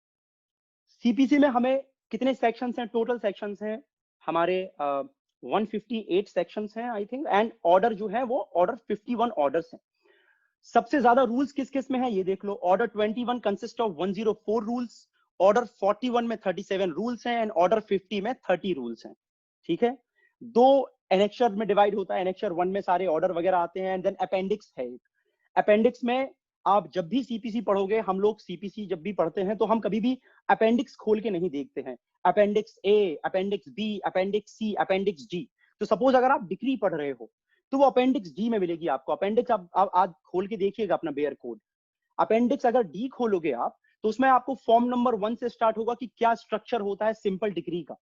सीपीसी में हमें कितने सेक्शंस हैं, टोटल सेक्शंस हैं हमारे 158 सेक्शंस हैं आई थिंक, एंड ऑर्डर जो है वो ऑर्डर 51 ऑर्डर्स हैं। सबसे ज्यादा रूल्स किस किस में है ये देख लो। Order 21 consist of 104 rules, order 41 में 37 रूल्स हैं, एंड ऑर्डर 50 में 30 रूल्स हैं। ठीक है, दो एनेक्चर में डिवाइड होता है। एनेक्चर 1 में सारे ऑर्डर वगैरह आते हैं, एंड देन अपेंडिक्स है। अपेंडिक्स में आप जब भी सीपीसी पढ़ोगे, हम लोग सीपीसी जब भी पढ़ते हैं तो हम कभी भी अपेंडिक्स खोल के नहीं देखते हैं। अपेंडिक्स ए, अपेंडिक्स बी, अपेंडिक्स सी, अपेंडिक्स डी। तो सपोज अगर आप डिग्री पढ़ रहे हो तो वो अपेंडिक्स डी में मिलेगी आपको। अपेंडिक्स आप आज खोल के देखिएगा अपना बेयर कोड। अपेंडिक्स अगर डी खोलोगे आप तो उसमें आपको फॉर्म नंबर 1 से स्टार्ट होगा कि क्या स्ट्रक्चर होता है सिंपल डिग्री का।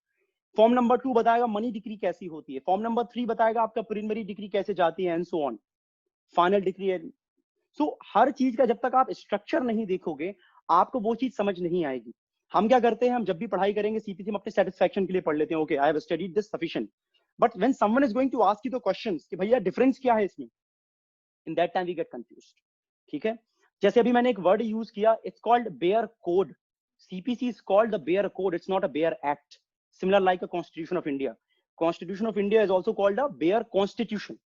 फॉर्म नंबर 2 बताएगा मनी डिग्री कैसी होती है। फॉर्म नंबर 3 बताएगा आपका प्रीलिमिनरी डिग्री कैसे जाती है, and so on, final degree. So हर चीज का जब तक आप स्ट्रक्चर नहीं देखोगे आपको वो चीज समझ नहीं आएगी। हम क्या करते हैं, हम जब भी पढ़ाई करेंगे सीपीसी में अपने सेटिस्फैक्शन के लिए पढ़ लेते हैं, okay I have studied this sufficient, but when someone is going to ask you the questions कि भैया डिफरेंस क्या है इसमें, in that time we get confused. ठीक है, जैसे अभी मैंने एक वर्ड यूज किया, it's called bare code. CPC is called the bare code, it's not a bare act, similar like a constitution of India. Constitution of India is also called a bear constitution.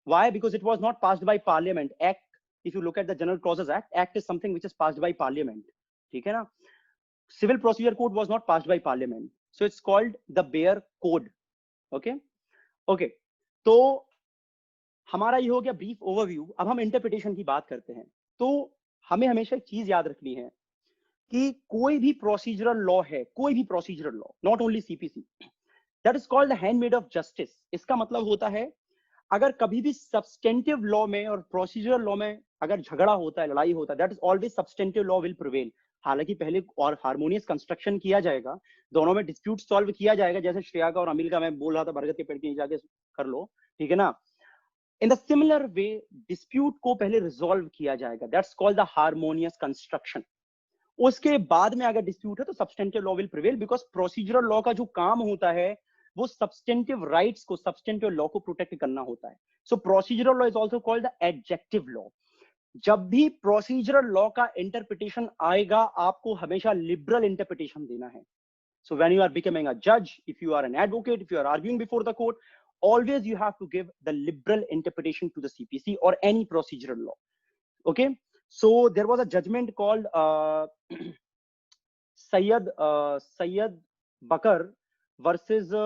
Why? Because it was not passed by parliament. Act, if you look at the General Clauses Act, act is something which is passed by parliament. ठीक है ना? Civil Procedure Code was not passed by parliament, so it's called the Bear Code. Okay, okay. तो हमारा ये हो गया brief overview. अब हम इंटरप्रिटेशन की बात करते हैं। तो हमें हमेशा एक चीज याद रखनी है कि कोई भी प्रोसीजरल लॉ है, कोई भी procedural law, not only CPC, that is called the handmade of justice. इसका मतलब होता है अगर कभी भी सब्सटेंटिव लॉ में और प्रोसीजरल लॉ में अगर झगड़ा होता है, लड़ाई होता है, that is always substantive law will prevail. हालांकि पहले और हार्मोनियस कंस्ट्रक्शन किया जाएगा, दोनों में डिस्प्यूट सॉल्व किया जाएगा, जैसे श्रेया का और अमिल का मैं बोल रहा था बरगद के पेड़ के नीचे जाके कर लो, ठीक है ना। In the similar way dispute को पहले रिजॉल्व किया जाएगा, that's called the harmonious construction. उसके बाद में अगर डिस्प्यूट है तो substantive law will prevail, because procedural law का जो काम होता है वो सब्सटेंटिव राइट्स को, सब्सटेंटिव लॉ को प्रोटेक्ट करना होता है। So procedural law is also called the adjective law. जब भी प्रोसीजरल लॉ का इंटरप्रिटेशन आएगा आपको हमेशा लिबरल इंटरप्रिटेशन देना है। So when you are becoming a जज, if you are an advocate, if you are arguing before the court, always you have to give the liberal interpretation to the CPC or any procedural law. Okay, so there was a judgment called Sayyid Bakar versus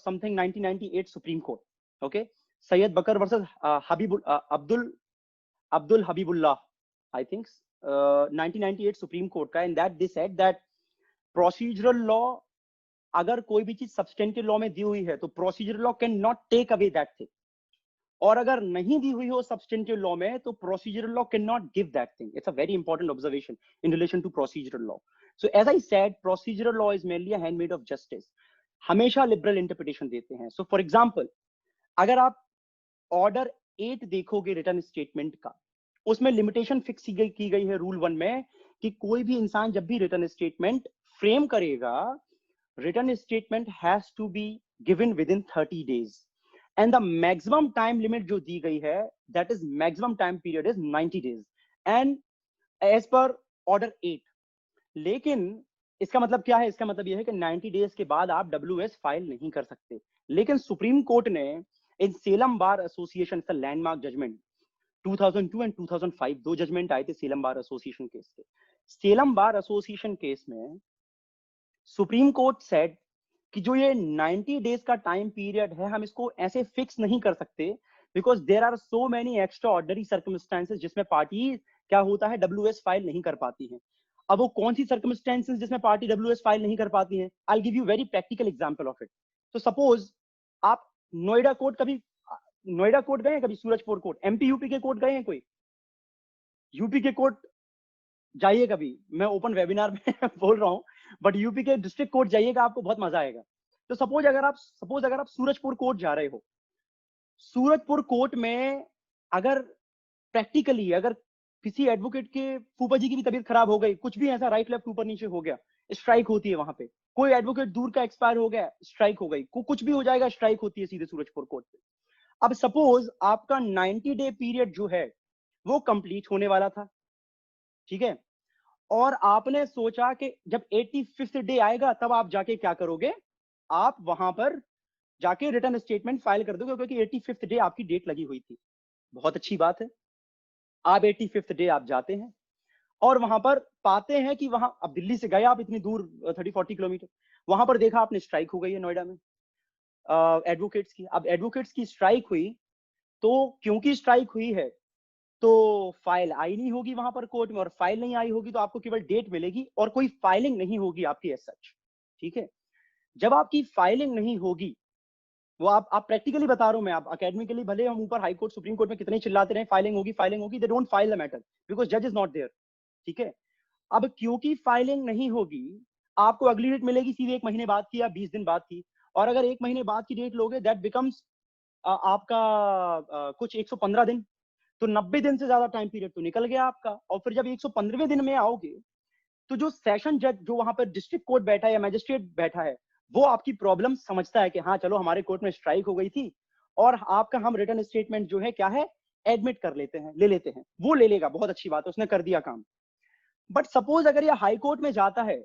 something 1998 Supreme Court. Okay, Sayyid Bakar versus Abdul Habibullah, I think 1998 Supreme Court का, and that they said that procedural law अगर कोई भी चीज substantive law में दी हुई है तो procedural law cannot take away that thing, और अगर नहीं दी हुई हो सब्सटेंटिव लॉ में तो procedural law cannot give that thing. It's a very important observation in relation to procedural law. So as I said, procedural law is mainly a handmade of justice, हमेशा liberal interpretation देते हैं। So for example, अगर आप order 8 देखोगे return statement का, उसमें limitation fix की गई है रूल 1 में कि कोई भी इंसान जब भी रिटर्न स्टेटमेंट फ्रेम करेगा, return statement has to be given within 30 days, and the maximum time limit जो दी गई है, that is maximum time period is 90 days, and as per order 8। लेकिन इसका मतलब क्या है? इसका मतलब यह है कि 90 days के बाद आप WS फाइल नहीं कर सकते। लेकिन सुप्रीम कोर्ट ने in Salem bar association, landmark judgement 2002 and 2005, दो जजमेंट आए थे सेलम बार एसोसिएशन केस के। सेलम बार एसोसिएशन केस में सुप्रीम कोर्ट सेड कि जो ये 90 days का टाइम पीरियड है, हम इसको ऐसे फिक्स नहीं कर सकते, because there are so many extraordinary circumstances जिसमें पार्टी क्या होता है, WS फाइल नहीं कर पाती है। अब वो कौन सी सर्कमस्टेंसेस जिसमें पार्टी WS फाइल नहीं कर पाती है? I will give you very practical example of it. तो सपोज आप नोएडा कोर्ट, कभी नोएडा कोर्ट गए हैं? कभी सूरजपुर कोर्ट, MP यूपी के कोर्ट गए हैं? कोई यूपी के कोर्ट जाइए कभी, मैं ओपन वेबिनार में बोल रहा हूँ, बट यूपी के डिस्ट्रिक्ट कोर्ट जाइएगा, आपको बहुत मजा आएगा। तो सपोज अगर आप सूरजपुर कोर्ट जा रहे हो, सूरजपुर कोर्ट में अगर प्रैक्टिकली अगर किसी एडवोकेट के फूफा जी की भी तबीयत खराब हो गई, कुछ भी ऐसा राइट लेफ्ट ऊपर नीचे हो गया, स्ट्राइक होती है वहां पे। कोई एडवोकेट दूर का एक्सपायर हो गया, स्ट्राइक हो गई, कुछ भी हो जाएगा, स्ट्राइक होती है सीधे सूरजपुर कोर्ट पे। अब सपोज आपका 90 day पीरियड जो है वो कंप्लीट होने वाला था, ठीक है, और आपने सोचा कि जब 85th डे आएगा तब आप जाके क्या करोगे, आप वहां पर जाके रिटर्न स्टेटमेंट फाइल कर दोगे, क्योंकि 85th डे आपकी डेट लगी हुई थी। बहुत अच्छी बात है। आप 85th डे आप जाते हैं और वहां पर पाते हैं कि वहां, अब दिल्ली से गए आप इतनी दूर 30-40 किलोमीटर, वहां पर देखा आपने स्ट्राइक हो गई है नोएडा में एडवोकेट्स की। अब एडवोकेट्स की स्ट्राइक हुई, तो क्योंकि स्ट्राइक हुई है तो फाइल आई नहीं होगी वहां पर कोर्ट में, और फाइल नहीं आई होगी तो आपको केवल डेट मिलेगी और कोई फाइलिंग नहीं होगी आपकी एज सच। ठीक है, जब आपकी फाइलिंग नहीं होगी, वो आप प्रैक्टिकली बता रहा हूं मैं, आप अकेडमिकली भले हम ऊपर हाई कोर्ट सुप्रीम कोर्ट में कितने चिल्लाते रहे फाइलिंग होगी, they don't file the matter because जज इज नॉट देयर। ठीक है, अब क्योंकि फाइलिंग नहीं होगी, आपको अगली डेट मिलेगी सीधे 1 महीने बाद की या 20 दिन बाद की, और अगर 1 महीने बाद की डेट लोगे दैट बिकम्स आपका कुछ 115 दिन, तो 90 दिन से ज्यादा टाइम पीरियड तो निकल गया आपका। और फिर जब 115वें दिन में आओगे तो जो सेशन जज जो वहां पर डिस्ट्रिक्ट कोर्ट बैठा है या मैजिस्ट्रेट बैठा है, वो आपकी प्रॉब्लम समझता है कि हाँ चलो हमारे कोर्ट में स्ट्राइक हो गई थी और आपका हम रिटर्न स्टेटमेंट जो है क्या है एडमिट कर लेते हैं, ले लेते हैं। वो ले लेगा, बहुत अच्छी बात है, उसने कर दिया काम। बट सपोज अगर ये हाई कोर्ट में जाता है,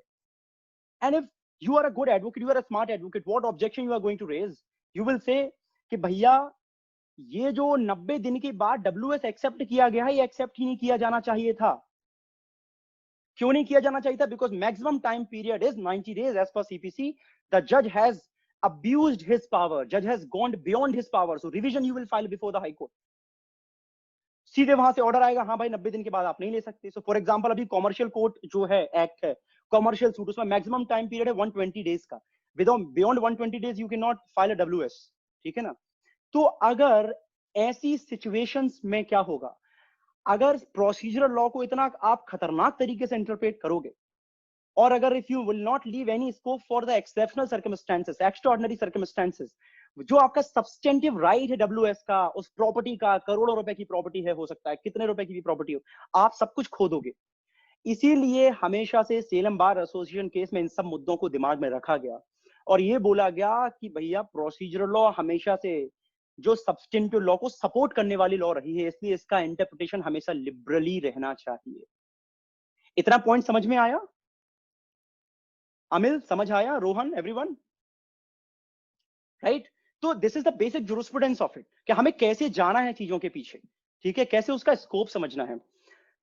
and if you are a good advocate, you are a smart advocate, what objection you are going to raise? You will say कि भैया ये जो 90 दिन के बाद डब्ल्यूएस एक्सेप्ट किया गया है, ये एक्सेप्ट ही नहीं किया जाना चाहिए था। क्यों नहीं किया जाना चाहिए था? Because maximum time period is 90 days as per CPC. The जज has abused his power, judge has gone beyond his power, so revision you will file before the high court। सीधे वहां से ऑर्डर आएगा, हाँ भाई 90 दिन के बाद आप नहीं ले सकते। सो फॉर एग्जांपल अभी कॉमर्शियल कोर्ट जो है एक्ट है, कॉमर्शियल सूट, उसमें मैक्सिमम टाइम पीरियड है 120 डेज का। Without beyond 120 days you can not file a WS. ठीक है ना? तो अगर ऐसी सिचुएशंस में क्या होगा, अगर प्रोसीजरल लॉ को इतना आप खतरनाक तरीके से इंटरप्रेट करोगे, और अगर if you will not leave any scope for the exceptional circumstances, extraordinary circumstances, जो आपका सब्सटेंटिव राइट है डब्ल्यूएस का, उस प्रॉपर्टी का, करोड़ों रुपए की प्रॉपर्टी है, हो सकता है कितने रुपए की भी प्रॉपर्टी हो, आप सब कुछ खो दोगे। इसीलिए हमेशा से सेलम बार एसोसिएशन केस में इन सब मुद्दों को दिमाग में रखा गया और ये बोला गया कि भैया प्रोसीजरल लॉ हमेशा से जो सब्सटेंटिव लॉ को सपोर्ट करने वाली लॉ रही है, इसलिए इसका इंटरप्रिटेशन हमेशा लिबरली रहना चाहिए। इतना पॉइंट समझ में आया? अमिल समझ आया? Rohan, everyone, right? तो this is the basic jurisprudence of it, कि हमें कैसे जाना है चीजों के पीछे। ठीक है, कैसे उसका स्कोप समझना है।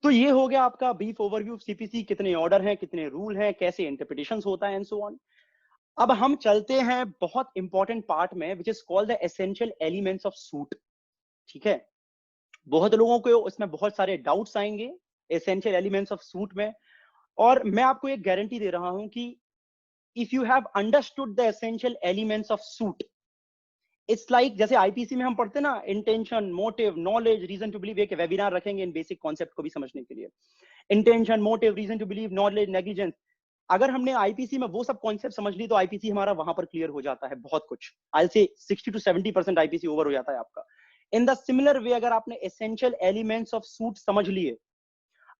तो ये हो गया आपका ब्रीफ ओवरव्यू सीपीसी, कितने ऑर्डर हैं, कितने रूल हैं, कैसे इंटरप्रिटेशंस होता है एंड सो ऑन। अब हम चलते हैं बहुत इंपॉर्टेंट पार्ट में, विच is called the essential elements of suit. ठीक है, बहुत लोगों को इसमें बहुत सारे डाउट्स आएंगे एसेंशियल एलिमेंट्स ऑफ सूट में, और मैं आपको एक गारंटी दे रहा हूं कि if you have understood the essential elements of suit, it's like जैसे आईपीसी में हम पढ़ते ना, intention, motive, knowledge, reason to believe. एक वेबिनार रखेंगे इन बेसिक कॉन्सेप्ट को भी समझने के लिए। Intention, motive, reason to believe, knowledge, negligence. अगर हमने आईपीसी में वो सब कॉन्सेप्ट समझ ली तो आईपीसी हमारा वहां पर क्लियर हो जाता है बहुत कुछ। आई से 60 to 70% आईपीसी ओवर हो जाता है आपका। इन द सिमिलर वे अगर आपने एसेंशियल एलिमेंट्स ऑफ सूट समझ लिए,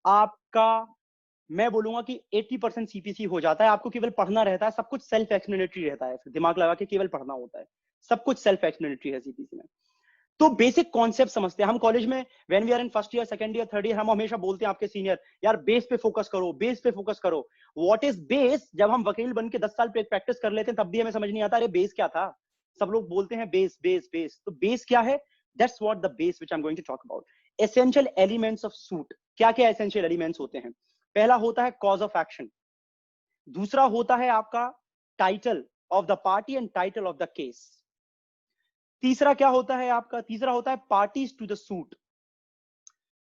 आपका मैं बोलूंगा कि 80% सीपीसी हो जाता है। आपको केवल पढ़ना रहता है, सब कुछ सेल्फ एक्सप्लेनेटरी रहता है, फिर दिमाग लगा के केवल पढ़ना होता है, सब कुछ सेल्फ एक्सप्लेनेटरी है सीपीसी में। तो बेसिक कॉन्सेप्ट समझते हैं हम कॉलेज में, when we are in first year, second year, third year, हम हमेशा बोलते हैं आपके सीनियर, यार बेस पे फोकस करो, बेस पे फोकस करो। What is base? जब हम वकील बन के 10 साल प्रैक्टिस कर लेते हैं तब भी हमें समझ नहीं आता अरे बेस क्या था। सब लोग बोलते हैं बेस बेस बेस, तो बेस क्या है? That's what the base which I am going to talk about. Essential elements of suit, क्या क्या एसेंशियल एलिमेंट्स होते हैं? पहला होता है कॉज ऑफ एक्शन, दूसरा होता है आपका title of the party and title of the case, तीसरा क्या होता है आपका? तीसरा होता है पार्टीज टू द सूट,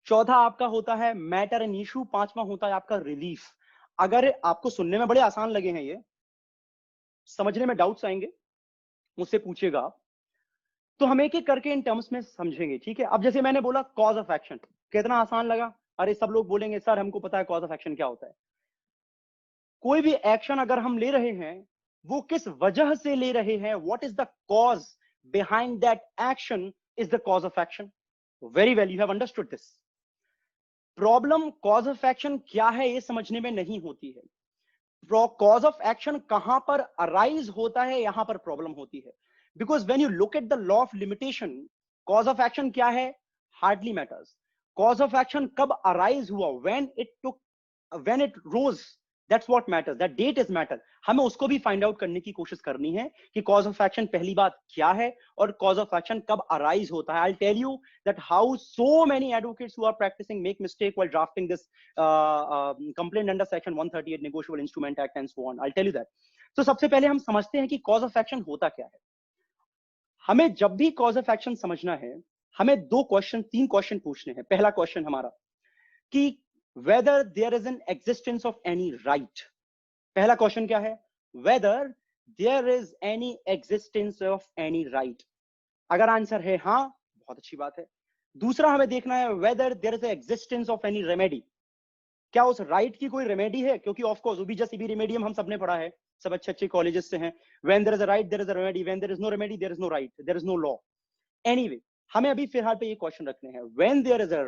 चौथा आपका होता है मैटर एंड इशू, पांचवा होता है आपका रिलीफ। अगर आपको सुनने में बड़े आसान लगे हैं ये, समझने में डाउट्स आएंगे, मुझसे पूछिएगा आप, तो हम एक एक करके इन टर्म्स में समझेंगे। ठीक है, अब जैसे मैंने बोला कॉज ऑफ एक्शन, कितना आसान लगा? अरे सब लोग बोलेंगे सर हमको पता है कॉज ऑफ एक्शन क्या होता है। कोई भी एक्शन अगर हम ले रहे हैं, वो किस वजह से ले रहे हैं, what is the cause behind that action is the cause of action. Very well, you have understood this. Problem cause of action क्या है ये समझने में नहीं होती है, कॉज ऑफ एक्शन कहां पर अराइज होता है यहां पर प्रॉब्लम होती है। Because when you look at the law of limitation, cause of action क्या है? Hardly matters. Cause of action कब अराइज हुआ? When it rose that's what matters, that date is matter. हमें उसको भी फाइंड आउट करने की कोशिश करनी है कि कॉज ऑफ एक्शन पहली बात क्या है और कॉज ऑफ एक्शन कब अराइज होता है। I tell you that how so many advocates who are practising make mistake while drafting this complaint under section 138 negotiable instrument act and so on. I tell you that. तो सबसे पहले हम समझते हैं कि कॉज ऑफ एक्शन होता क्या है। हमें जब भी कॉज ऑफ एक्शन समझना है, हमें तीन क्वेश्चन पूछने हैं। पहला क्वेश्चन हमारा कि whether there is an existence of any right। पहला क्वेश्चन क्या है? whether there is any existence of any right। अगर आंसर है हाँ, बहुत अच्छी बात है। दूसरा हमें देखना है whether there is an existence of any remedy। क्या उस राइट की कोई रेमेडी है? क्योंकि ऑफ कोर्स ओबी जस्ट रेमेडियम हम सबने पढ़ा है, सब अच्छे अच्छे कॉलेजेस से हैं। when there is a right there is a remedy, when there is no remedy there is no right, there is no law। anyway, हमें अभी फिलहाल पे ये क्वेश्चन रखने हैं when there is a।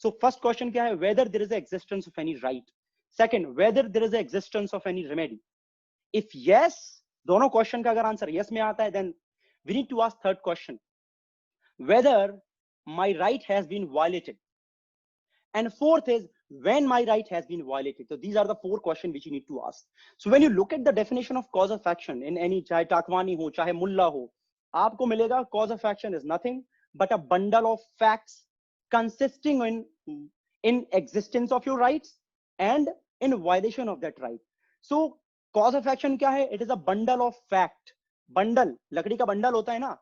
so first question क्या है? whether there is a existence of any right। second, whether there is a existence of any remedy। if yes, दोनों क्वेश्चन का अगर आंसर yes में आता है, then we need to ask third question, whether my right has been violated। and fourth is when my right has been violated। so these are the four questions which you need to ask। so when you look at the definition of cause of action in any, चाहे टाकवानी हो चाहे मुल्ला हो, आपको मिलेगा cause of action is nothing but a bundle of facts consisting in existence of your rights and in violation of that right। so cause of action क्या है? it is a bundle of fact। Bundle, लकड़ी का bundle होता है ना,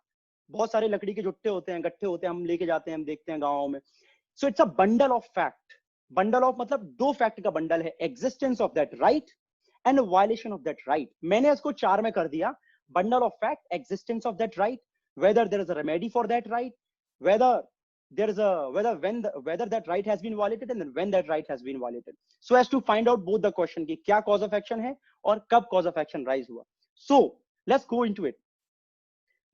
बहुत सारे लकड़ी के जुट्टे होते हैं, गट्ठे होते हैं, हम लेके जाते हैं, हम देखते हैं गाँव में। so it's a bundle of fact। Bundle of मतलब दो फैक्ट का बंडल है, existence of that right and violation of that right. मैंने इसको चार में कर दिया, bundle of fact, existence of that right, whether there is a remedy for that right, whether there is a whether that right has been violated and then when that right has been violated, so as to find out both the question कि क्या cause of action है और कब cause of action rise हुआ। so let's go into it।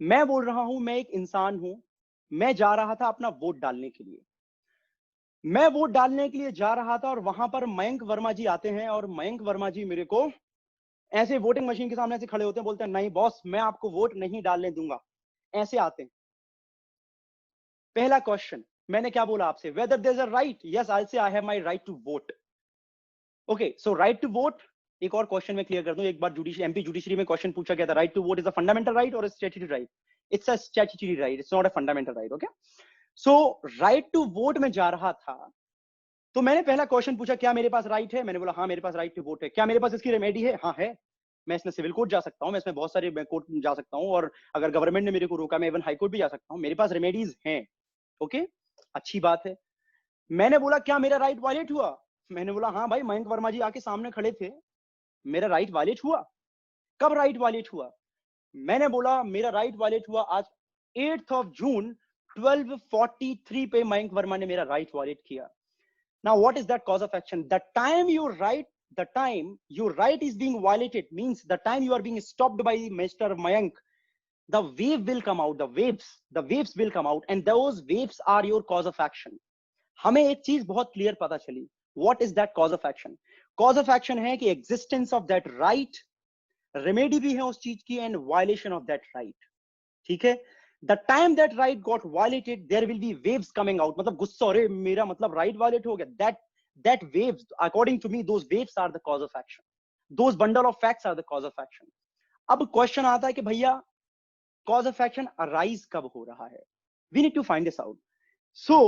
मैं बोल रहा हूं, मैं एक इंसान हूं, मैं जा रहा था अपना वोट डालने के लिए। मैं वोट डालने के लिए जा रहा था और वहां पर मयंक वर्मा जी आते हैं और मयंक वर्मा जी मेरे को ऐसे वोटिंग मशीन के सामने से खड़े होते हैं, बोलते हैं नहीं बॉस मैं आपको वोट नहीं डालने दूंगा, ऐसे आते हैं। पहला क्वेश्चन मैंने क्या बोला आपसे? Whether there is a right, yes I say I have my right to vote. Okay, so right to vote, एक और क्वेश्चन में क्लियर कर दूं। एक बार एमपी जुडिशरी में क्वेश्चन पूछा गया था, right to vote is a fundamental right और statutory right? It's a statutory right, it's not a fundamental right. Okay, so right to vote में जा रहा था तो मैंने पहला क्वेश्चन पूछा क्या मेरे पास राइट है? मैंने बोला हाँ मेरे पास राइट टू वोट है। क्या मेरे पास इसकी रेमेडी है? हाँ है। मैं इसमें सिविल कोर्ट जा सकता हूँ, मैं इसमें बहुत सारे कोर्ट जा सकता हूँ, और अगर गवर्नमेंट ने मेरे को रोका मैं इवन हाई कोर्ट भी जा सकता हूँ, मेरे पास रेमेडीज हैं। ओके, अच्छी बात है। मैंने बोला क्या मेरा राइट वायलेट हुआ? मैंने बोला हाँ भाई, मयंक वर्मा जी आके सामने खड़े थे, मेरा राइट वायलेट हुआ। कब राइट वायलेट हुआ? मैंने बोला मेरा राइट वायलेट हुआ आज 8 जून 1243 पे मयंक वर्मा ने मेरा राइट वायलेट किया। Now, what is that cause of action? The time your right is being violated means the time you are being stopped by Mr. Mayank, the wave will come out, the waves will come out, and those waves are your cause of action। हमें एक चीज बहुत clear पता चली, what is that cause of action? Cause of action है कि existence of that right, remedy भी है उस चीज की, and violation of that right। ठीक है, the time that right got violated there will be waves coming out। मतलब गुस्सा, अरे मेरा मतलब right violate हो गया, that waves, according to me those waves are the cause of action, those bundle of facts are the cause of action। अब question आता है कि भैया cause of action arise कब हो रहा है? we need to find this out। so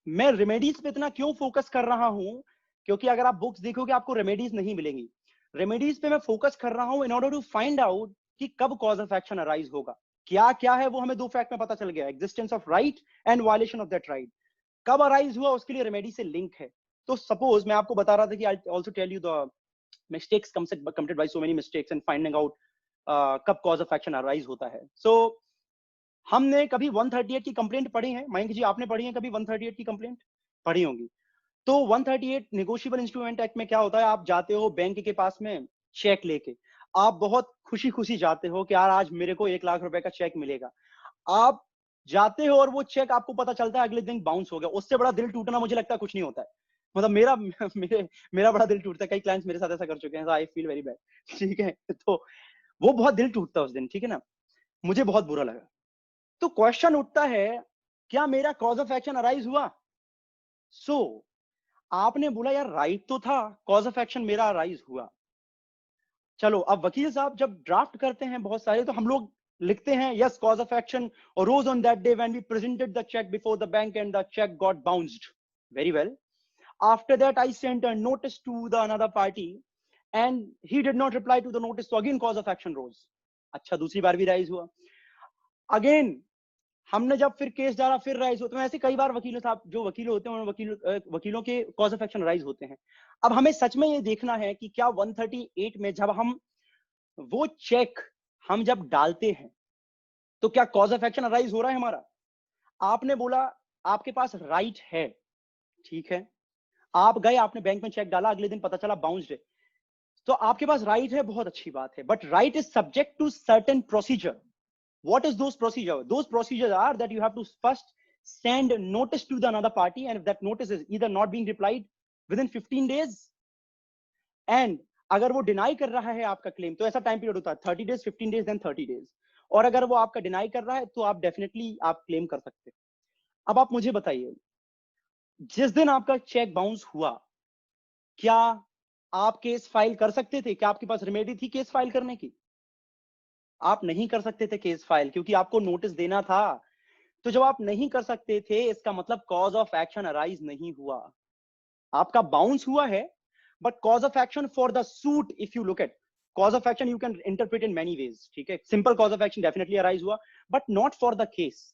मैं रेमेडीज पे इतना क्यों फोकस कर रहा हूं? क्योंकि अगर आप बुक्स देखोगे आपको रेमेडीज नहीं मिलेंगी। रेमेडीज पे मैं फोकस कर रहा हूं in order to find out कि कब कॉज ऑफ एक्शन अराइज होगा। क्या क्या है वो हमें दो फैक्ट में पता चल गया, existence of right and violation of that right. कब अराइज हुआ उसके लिए रेमेडी से लिंक है। तो सपोज मैं आपको बता रहा था कि I also tell you the mistakes committed by so many mistakes and finding out कब कॉज ऑफ एक्शन अराइज होता है। सो हमने कभी 138 की कंप्लेंट पढ़ी है? मयंक जी आपने पढ़ी है कभी 138 की कंप्लेंट? पढ़ी होंगी। तो 138 नेगोशिएबल इंस्ट्रूमेंट एक्ट में क्या होता है, आप जाते हो बैंक के पास में चेक लेके, आप बहुत खुशी खुशी जाते हो कि यार आज मेरे को 1 लाख रुपए का चेक मिलेगा। आप जाते हो और वो चेक आपको पता चलता है अगले दिन बाउंस हो गया। उससे बड़ा दिल टूटना मुझे लगता है कुछ नहीं होता है। मतलब मेरा बड़ा दिल टूटता है, कई क्लाइंट्स मेरे साथ ऐसा कर चुके हैं, आई फील वेरी बैड। ठीक है, तो वो बहुत दिल टूटता है उस दिन, ठीक है ना, मुझे बहुत बुरा लगा। तो क्वेश्चन उठता है क्या मेरा कॉज ऑफ एक्शन अराइज हुआ? सो आपने बोला यार राइट तो था, कॉज ऑफ एक्शन मेरा अराइज हुआ। चलो अब वकील साहब जब ड्राफ्ट करते हैं बहुत सारे, तो हम लोग लिखते हैं yes cause of action arose on that day when we presented the check before the bank and the check got bounced. Very well. After that I sent a notice to the another party and he did not reply to the notice, so again cause of action rose. अच्छा, दूसरी बार भी rise हुआ. Again हमने जब फिर case डाला फिर rise होते हैं. ऐसे कई बार वकीलों साहब जो वकील होते हैं वकीलों के कॉज ऑफ एक्शन राइज होते हैं. अब हमें सच में ये देखना है कि क्या 138 में जब हम वो चेक हम जब डालते हैं तो क्या कॉज ऑफ एक्शन अराइज हो रहा है हमारा. आपने बोला आपके पास राइट है, ठीक है, आप गए आपने बैंक में चेक डाला, अगले दिन पता चला बाउंस्ड है, तो आपके पास राइट है, बहुत अच्छी बात है, but right is subject to certain procedure. What is those procedure? Those procedures are that you have to first send notice to the another party, and if that notice is either not being replied within 15 days, and अगर वो deny कर रहा है आपका claim, तो ऐसा time period होता है 30 days, 15 days, then 30 days. और अगर वो आपका डिनाई कर रहा है तो आप डेफिनेटली आप क्लेम कर सकते हैं. अब आप मुझे बताइए, जिस दिन आपका चेक बाउंस हुआ, क्या आप केस फाइल कर सकते थे? क्या आपके पास रेमेडी थी केस फाइल करने की? आप नहीं कर सकते थे केस फाइल, क्योंकि आपको नोटिस देना था. तो जब आप नहीं कर सकते थे, इसका मतलब कॉज ऑफ एक्शन अराइज नहीं हुआ. आपका बाउंस हुआ है, but cause of action for the suit, if you look at cause of action, you can interpret in many ways. ठीक है, simple cause of action definitely arise हुआ, but not for the case.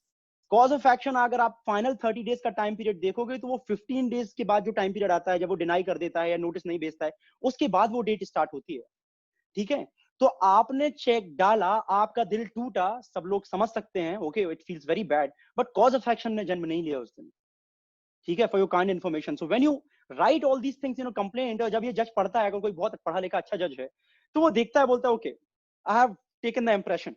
Cause of action अगर आप final 30 days का time period देखोगे, तो वो 15 days के बाद जो टाइम पीरियड आता है, जब वो डिनाई कर देता है या नोटिस नहीं भेजता है, उसके बाद वो डेट स्टार्ट होती है. ठीक है, तो आपने चेक डाला, आपका दिल टूटा, सब लोग समझ सकते हैं, okay, it feels very bad, but cause of action ने जन्म नहीं लिया उस दिन. ठीक है, for your kind information. So when you right all these things, complaint, और जब ये जज पढ़ता है, अगर कोई बहुत पढ़ा लिखा अच्छा जज है, तो वो देखता है, बोलता है okay, I have taken the impression,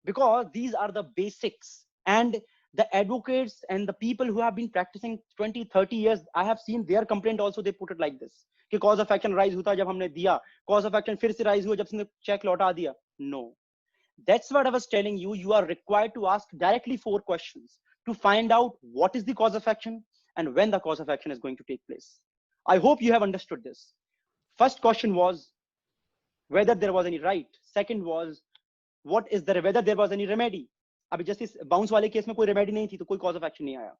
because these are the basics, and the advocates and the people who have been practicing 20-30 years, I have seen their complaint also, they put it like this कि cause of action rise होता है जब हमने दिया, cause of action फिर से rise हुआ जब हमने check लौटा दिया. No, that's what I was telling you. You are required to ask directly 4 questions to find out what is the cause of action and when the cause of action is going to take place. I hope you have understood this. First question was whether there was any right. Second was what is the whether there was any remedy. अभी जैसे bounce वाले case में कोई remedy नहीं थी, तो कोई cause of action नहीं आया.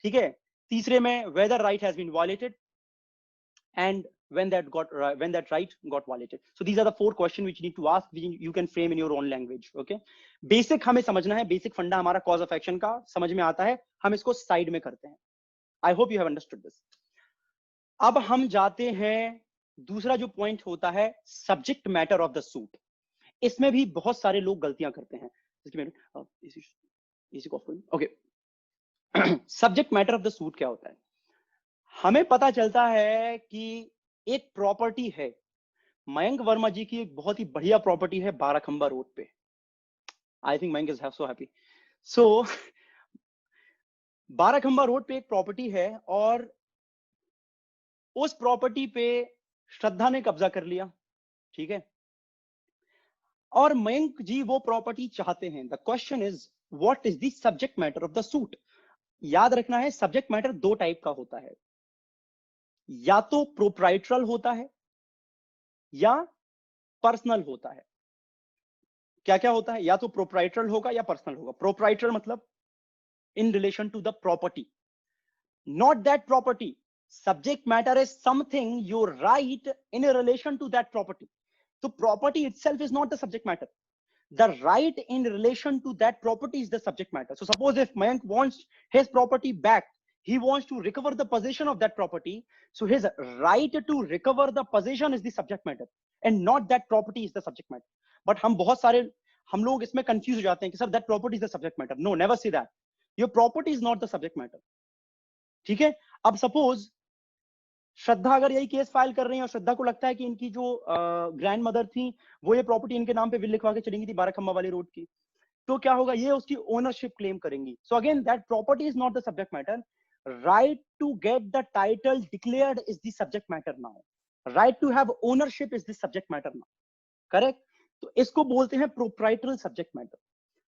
ठीक है, तीसरे में whether right has been violated and when that right got violated. So these are the 4 questions which you need to ask, which you can frame in your own language. Okay, basic हमें समझना है, basic फंडा हमारा cause of action का समझ में आता है, हम इसको साइड में करते हैं. I hope you have understood this. अब हम जाते हैं, दूसरा जो पॉइंट होता है subject matter of the suit. इसमें भी बहुत सारे लोग गलतियां करते हैं. Okay, subject matter of the suit क्या होता है? हमें पता चलता है कि एक प्रॉपर्टी है, मयंक वर्मा जी की एक बहुत ही बढ़िया प्रॉपर्टी है बाराखंबा रोड पे. I think Mayank is so happy. So Barakhamba road पे एक प्रॉपर्टी है, और उस प्रॉपर्टी पे श्रद्धा ने कब्जा कर लिया. ठीक है, और मयंक जी वो प्रॉपर्टी चाहते हैं. The question is what is the subject matter of the suit. याद रखना है, सब्जेक्ट मैटर 2 टाइप का होता है, या तो प्रोप्राइटरल होता है या पर्सनल होता है. क्या क्या होता है? या तो प्रोप्राइटरल होगा या पर्सनल होगा. प्रोप्राइटर मतलब in relation to the property, not that property. Subject matter is something you right in relation to that property. So property itself is not the subject matter. The right in relation to that property is the subject matter. So suppose if Mayank wants his property back, he wants to recover the possession of that property. So his right to recover the possession is the subject matter, and not that property is the subject matter. But हम लोग इसमें confuse हो जाते हैं कि sir that property is the subject matter. No, never say that. Your property is not the subject matter. ठीक है, अब suppose श्रद्धा अगर यही केस फाइल कर रही है और श्रद्धा को लगता है कि इनकी जो ग्रैंड मदर थी वो ये प्रॉपर्टी इनके नाम पे विल लिखवा के चलेंगी थी बाराखंबा वाली रोड की, तो क्या होगा, ये उसकी ओनरशिप क्लेम करेंगी. So again that property is not the subject matter. Right to get the title declared is the subject matter now. Right to have ownership is the subject matter now. Correct. तो इसको बोलते हैं proprietorial subject matter.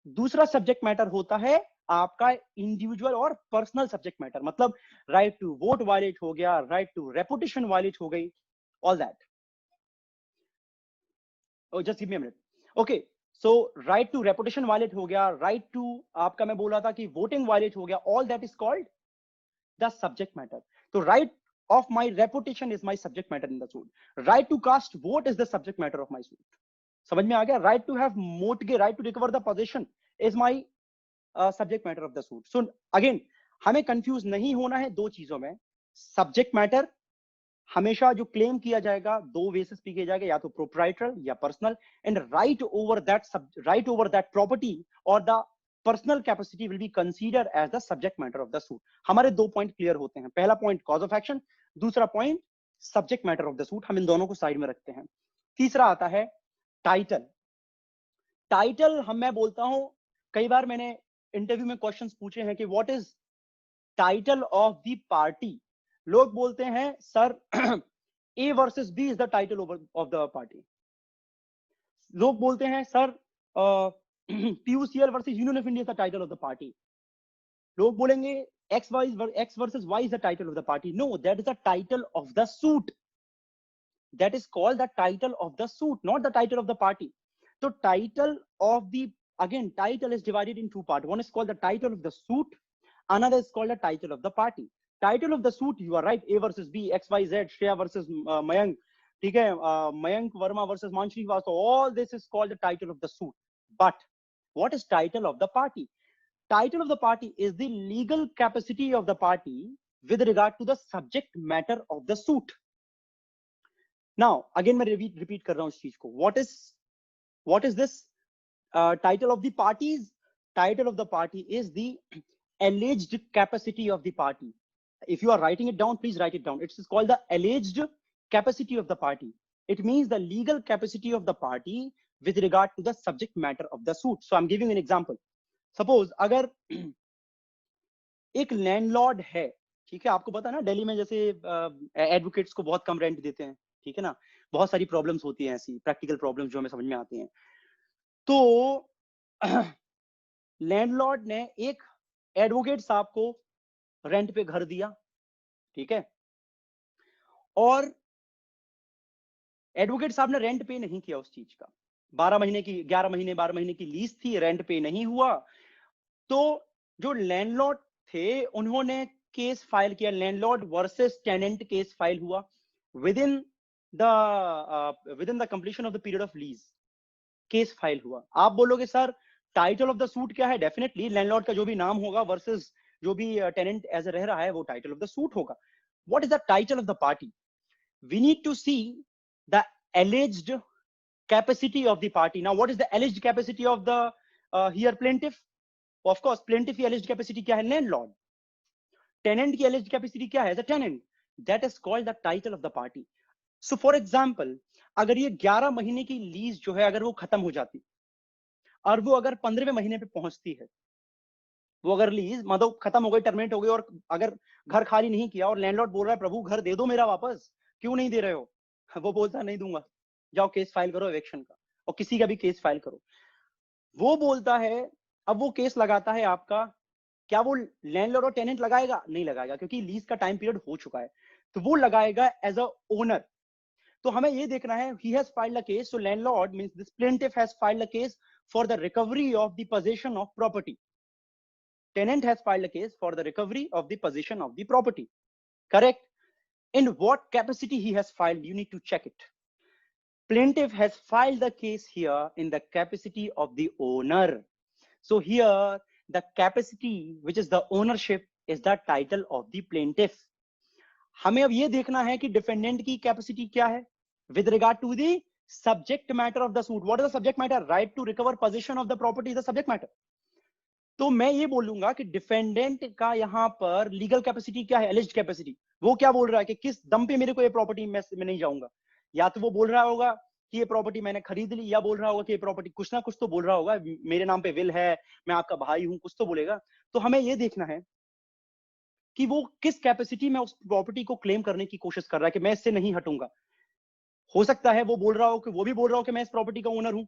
दूसरा subject matter होता है आपका individual और personal subject matter. मतलब राइट टू वोट वायलेट हो गया, राइट टू रेपुटेशन वायलेट हो गई, all that. Just give me a minute. Okay, so right to reputation violate हो गया, राइट टू आपका मैं बोल रहा था कि वोटिंग वायलेट हो गया, all that is called the subject matter. तो right of my reputation is my subject matter in the suit. Right to cast vote is the subject matter of my suit. समझ में आ गया? Right to have mortgage, right to recover the possession is my subject matter of the suit. So again, हमें confuse नहीं होना है दो चीजों में. सब्जेक्ट मैटर हमेशा जो क्लेम किया जाएगा दो बेसिस पे किया जाएगा, या तो प्रोप्राइटरल या personal, and right over that property और the personal capacity will be consider as the subject matter of the suit. हमारे दो पॉइंट क्लियर होते हैं. पहला पॉइंट कॉज ऑफ एक्शन, दूसरा point subject matter of the suit. हम इन दोनों को साइड में रखते हैं. तीसरा आता है टाइटल. टाइटल मैं बोलता हूं, कई बार मैंने इंटरव्यू में क्वेश्चंस पूछे हैं कि what is title of the party. लोग बोलते हैं sir A versus B is the title of the party. लोग बोलते हैं sir PUCL versus Union of India is the title of the party. लोग बोलेंगे X versus Y is the title of the party. No, that is the title of the suit. That is called the title of the suit, not the title of the party. So title of the, again, title is divided in two parts. One is called the title of the suit, another is called the title of the party. Title of the suit, you are right, A versus B, XYZ, Shreya versus Mayank, ठीक है, Mayank Verma versus Manshri Vasto, all this is called the title of the suit. But what is title of the party? Title of the party is the legal capacity of the party with regard to the subject matter of the suit. Now again मैं repeat कर रहा हूं इस चीज को. What is this title of the parties? Title of the party is the alleged capacity of the party. If you are writing it down, please write it down. It's called the alleged capacity of the party. It means the legal capacity of the party with regard to the subject matter of the suit. So I'm giving an example. Suppose अगर एक landlord है, ठीक है, आपको पता है ना दिल्ली में जैसे एडवोकेट्स को बहुत कम रेंट देते हैं, ठीक है ना, बहुत सारी प्रॉब्लम्स होती हैं, ऐसी प्रैक्टिकल प्रॉब्लम्स जो हमें समझ में आती हैं. तो लैंडलॉर्ड ने एक एडवोकेट साहब को रेंट पे घर दिया, ठीक है, और एडवोकेट साहब ने रेंट पे नहीं किया उस चीज का. 12 महीने की लीज थी, रेंट पे नहीं हुआ. तो जो लैंडलॉर्ड थे उन्होंने केस फाइल किया, landlord versus tenant case file हुआ within the completion of the period of lease. Case file हुआ. आप बोलोगे sir title of the suit क्या है? डेफिनेटली लैंडलॉर्ड का जो भी नाम होगा वर्सेस जो भी टेनेंट एज रह रहा है वो टाइटल ऑफ द सूट होगा. What is the title of the party? We need to see the alleged capacity of the party. Now what is the alleged capacity of the here plaintiff? Of course plaintiff की alleged capacity क्या है? landlord. tenant की alleged capacity क्या है? as a tenant. that is called the title of the party. so for example अगर ये 11 महीने की लीज जो है अगर वो खत्म हो जाती और वो अगर 15वें महीने पे पहुंचती है, वो अगर लीज मतलब खत्म हो गई, टर्मिनेट हो गई, और अगर घर खाली नहीं किया और लैंडलॉर्ड बोल रहा है प्रभु घर दे दो मेरा वापस, क्यों नहीं दे रहे हो? वो बोलता है नहीं दूंगा, जाओ केस फाइल करो इवेक्शन का, और किसी का भी केस फाइल करो. वो बोलता है, अब वो केस लगाता है आपका, क्या वो लैंडलॉर्ड और टेनेंट लगाएगा? नहीं लगाएगा, क्योंकि लीज का टाइम पीरियड हो चुका है. तो वो लगाएगा एज अ ओनर. तो हमें ये देखना है, he has filed a case, so landlord means this plaintiff has filed a case for the recovery of the possession of property. Tenant has filed a case for the recovery of the possession of the property. Correct? In what capacity he has filed, you need to check it. Plaintiff has filed the case here in the capacity of the owner. So here the capacity, which is the ownership, is the title of the plaintiff. हमें अब ये देखना है कि defendant की capacity क्या है with regard to the subject matter of the suit. What is the subject matter? Right to recover possession of the property is the subject matter. तो मैं ये बोलूंगा कि डिफेंडेंट का यहाँ पर लीगल कैपेसिटी क्या है? एलिज्ड कैपेसिटी. वो क्या बोल रहा है कि किस दम पे मेरे को ये प्रॉपर्टी में नहीं जाऊंगा. या तो वो बोल रहा होगा कि ये प्रॉपर्टी मैंने खरीद ली, या बोल रहा होगा कि ये प्रॉपर्टी, कुछ ना कुछ तो बोल रहा होगा, मेरे नाम पे विल है, मैं आपका भाई हूं, कुछ तो बोलेगा. तो हमें ये देखना है कि वो किस कैपेसिटी में उस प्रॉपर्टी को क्लेम करने की कोशिश कर रहा है कि मैं इससे नहीं हटूंगा. हो सकता है वो बोल रहा हो कि वो भी बोल रहा हो कि मैं इस प्रॉपर्टी का ओनर हूं.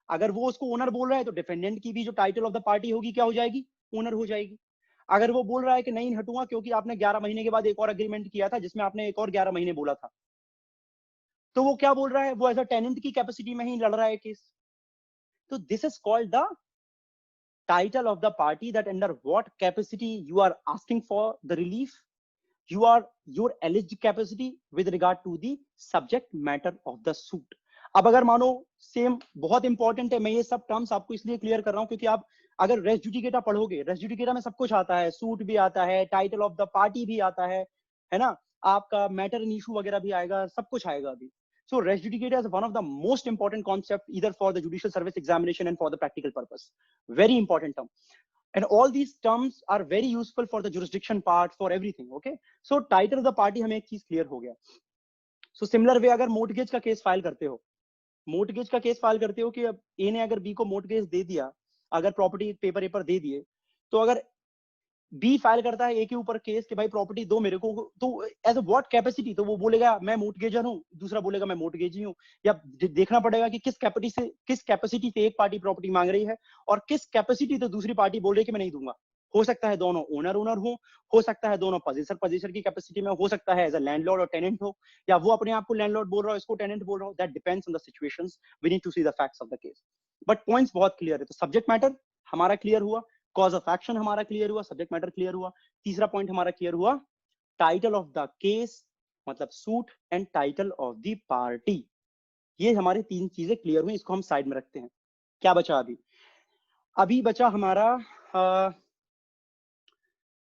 अगर वो उसको ओनर बोल रहा है तो डिफेंडेंट की भी जो टाइटल ऑफ द पार्टी होगी क्या हो जाएगी? ओनर हो जाएगी. अगर वो बोल रहा है कि नहीं हटूंगा क्योंकि आपने 11 महीने के बाद एक और एग्रीमेंट किया था जिसमें आपने एक और 11 महीने बोला था, तो वो क्या बोल रहा है, वो एज अ टेनेंट की कैपेसिटी में ही लड़ रहा है केस. तो this is called the title of the party, that under what capacity you are asking for the relief, you are your alleged capacity with regard to the subject matter of the suit. अब अगर मानो same, बहुत important है, मैं ये सब terms आपको इसलिए क्लियर कर रहा हूं क्योंकि आप अगर रेस जुडिकेटा पढ़ोगे, रेस जुडिकेटा में सब कुछ आता है, सूट भी आता है, टाइटल ऑफ द पार्टी भी आता है ना, आपका मैटर इन इशू वगैरह भी आएगा, सब कुछ आएगा अभी. So res judicata is one of the most important concept either for the judicial service examination and for the practical purpose. Very important term. And all these terms are very useful for the jurisdiction part, for everything. Okay. So title of the party हमें एक चीज clear हो गया. So similar way अगर mortgage का case file करते हो, mortgage का केस फाइल करते हो कि अब ए ने अगर बी को mortgage दे दिया, अगर प्रॉपर्टी पेपर दे दिए, तो अगर बी फाइल करता है ए के ऊपर केस कि भाई प्रॉपर्टी दो मेरे को, तो एज अ व्हाट कैपेसिटी, तो वो बोलेगा मैं मोर्टगेजर हूं, दूसरा बोलेगा मैं मोर्टगेजी हूं. या देखना पड़ेगा कि किस कैपेसिटी से एक पार्टी प्रॉपर्टी मांग रही है और किस कैपेसिटी से दूसरी पार्टी बोल रही है कि मैं नहीं दूंगा. हो सकता है दोनों ओनर हो सकता है दोनों पोजीशनर की कैपेसिटी में, हो सकता है एज अ लैंडलॉर्ड और टेनेंट हो, या वो अपने आप को लैंडलॉर्ड बोल रहा हो, इसको टेनेंट बोल रहा हो. That depends on the situations. We need to see the facts of the case. But points बहुत क्लियर है. तो सब्जेक्ट मैटर हमारा क्लियर हुआ, कॉज ऑफ एक्शन हमारा क्लियर हुआ, सब्जेक्ट मैटर क्लियर हुआ. तीसरा पॉइंट हमारा क्लियर हुआ, टाइटल ऑफ द केस मतलब suit and title of the party. ये हमारी तीन चीजें क्लियर हुई, इसको हम साइड में रखते हैं. क्या बचा अभी बचा हमारा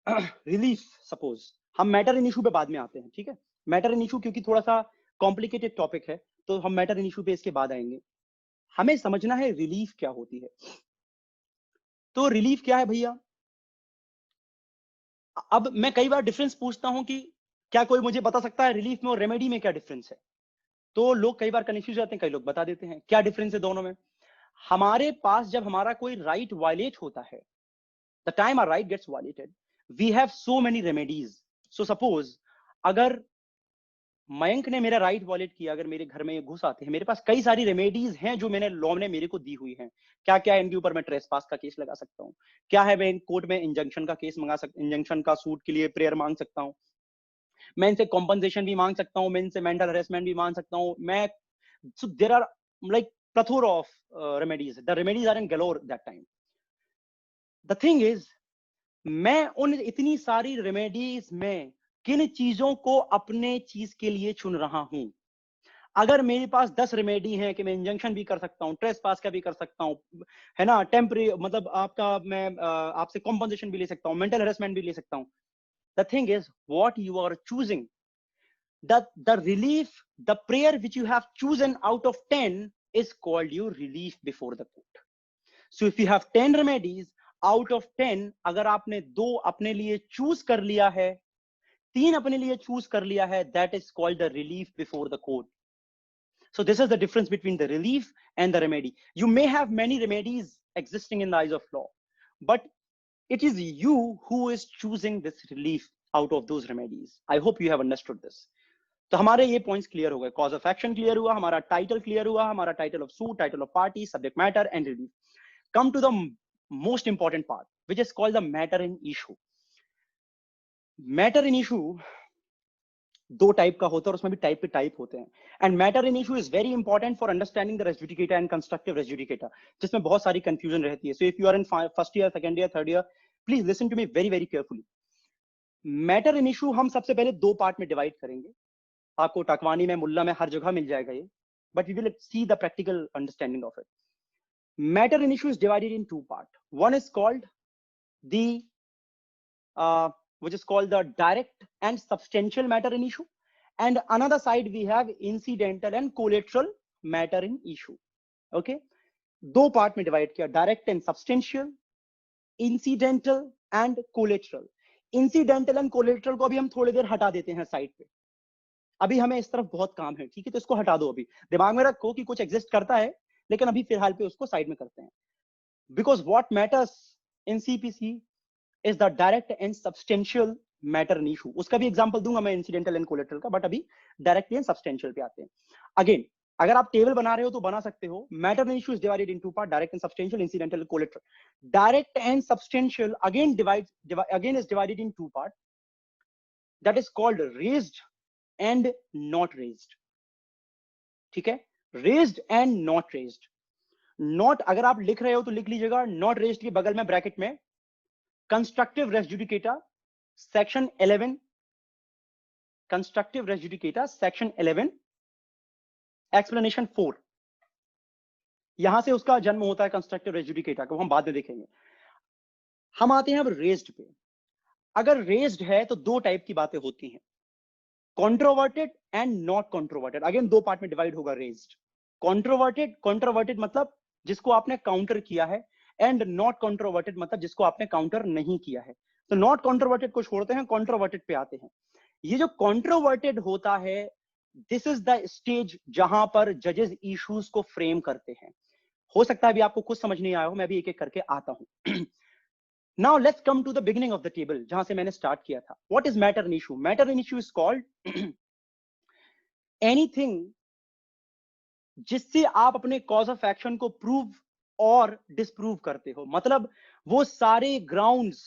रिलीफ. सपोज हम मैटर इन इशू पे बाद में आते हैं, ठीक है. मैटर इन इशू क्योंकि थोड़ा सा कॉम्प्लिकेटेड टॉपिक है, तो हम मैटर इन इशू पे इसके बाद आएंगे. हमें समझना है रिलीफ क्या होती है. तो रिलीफ क्या है भैया. अब मैं कई बार डिफरेंस पूछता हूं कि क्या कोई मुझे बता सकता है रिलीफ में और रेमेडी में क्या डिफरेंस है. तो लोग कई बार कंफ्यूज जाते हैं, कई लोग बता देते हैं क्या डिफरेंस है दोनों में. हमारे पास जब हमारा कोई राइट वायलेट होता है, the time our right gets violated, we have so many remedies. So suppose अगर मयंक ने मेरा राइट वायलेट किया, अगर मेरे घर में घुस आते हैं, मेरे पास कई सारी रेमेडीज हैं जो मैंने लॉ ने मेरे को दी हुई हैं. क्या क्या है इनके ऊपर, मैं ट्रेसपास का केस लगा सकता हूँ, क्या है मैं कोर्ट में इंजंक्शन का केस मंगा सकता, इंजंक्शन का सूट के लिए प्रेयर मांग सकता हूँ, मैं इनसे कॉम्पनसेशन भी मांग सकता हूँ, मैं इनसे मेंटल हरेसमेंट भी मांग सकता हूँ. मैं so there are like plethora of remedies. The remedies are in galore that time. The thing is, मैं उन इतनी सारी रेमेडीज में किन चीजों को अपने चीज के लिए चुन रहा हूं. अगर मेरे पास 10 रेमेडी हैं कि मैं इंजंक्शन भी कर सकता हूं, ट्रेस पास का भी कर सकता हूं, है ना, टेम्परी मतलब आपका मैं आपसे कॉम्पनसेशन भी ले सकता हूं, मेंटल हरेसमेंट भी ले सकता हूं. The thing is what you are choosing, the relief, the prayer which you have chosen out of 10 is called your relief before the court. So if you have 10 remedies out of 10, अगर आपने 2 अपने लिए choose कर लिया है, 3 अपने लिए choose कर लिया है, that is called the relief before the court. So this is the difference between the relief and the remedy. You may have many remedies existing in the eyes of law, but it is you who is choosing this relief out of those remedies. I hope you have understood this. तो हमारे ये points clear हो गए. Cause of action clear हुआ, हमारा title clear हुआ, हमारा title of suit, title of party, subject matter and relief. Come to the most important part which is called the matter in issue. Matter in issue 2 type का होता है और उसमें भी टाइप पे टाइप होते हैं. And matter in issue is very important for understanding the res judicata and constructive res judicata, जिसमें बहुत सारी कंफ्यूजन रहती है. So if you are in first year, second year, third year, please listen to me very very carefully. Matter in issue हम सबसे पहले 2 part में divide करेंगे. आपको टकवानी में, मुल्ला में, हर जगह मिल जाएगा ये, but we will see the practical understanding of it. Matter in issue is divided in 2 parts. One is called the which is called the direct and substantial matter in issue, and another side we have incidental and collateral matter in issue. Okay, 2 part में divide किया, direct and substantial, incidental and collateral. Incidental and collateral को अभी हम थोड़ी देर हटा देते हैं side पे, अभी हमें इस तरफ बहुत काम है, ठीक है. तो इसको हटा दो, अभी दिमाग में रखो कि कुछ एग्जिस्ट करता है, लेकिन अभी फिलहाल पे उसको साइड में करते हैं. Because what matters in CPC is the direct and substantial matter in issue. उसका भी एग्जांपल दूंगा मैं इंसिडेंटल एंड कोलेटरल का, बट अभी डायरेक्ट एंड सब्सटेंशियल पे आते हैं. अगेन अगर आप टेबल बना रहे हो तो बना सकते हो. Matter in issue is divided in 2 part, direct and substantial, incidental and collateral. Direct and substantial again is divided in 2 parts, that is called raised and not raised. ठीक है, raised and not raised. Not अगर आप लिख रहे हो तो लिख लीजिएगा, नॉट रेज्ड के बगल में ब्रैकेट में constructive res judicata section 11, constructive res judicata section 11 explanation 4, यहां से उसका जन्म होता है कंस्ट्रक्टिव रेस जुडिकेटा को, हम बाद में देखेंगे। हम आते हैं अब रेज्ड पे। अगर रेज्ड है तो दो टाइप की बातें होती हैं, कंट्रोवर्टेड एंड नॉट कंट्रोवर्टेड। अगेन दो पार्ट में डिवाइड होगा रेज्ड। कंट्रोवर्टेड मतलब जिसको आपने काउंटर किया है, एंड नॉट कंट्रोवर्टेड मतलब जिसको आपने काउंटर नहीं किया है। तो नॉट कंट्रोवर्टेड को छोड़ते हैं, कंट्रोवर्टेड पे आते हैं। ये जो कंट्रोवर्टेड होता है, दिस इज द स्टेज जहां पर जजेस इश्यूज को फ्रेम करते हैं। हो सकता है अभी आपको कुछ समझ नहीं आया हो, मैं भी एक एक करके आता हूं। Now let's come to the beginning of the table, जहां से मैंने स्टार्ट किया था। What is matter in issue? Matter in issue is called anything जिससे आप अपने कॉज ऑफ एक्शन को प्रूव और डिसप्रूव करते हो। मतलब वो सारे ग्राउंड्स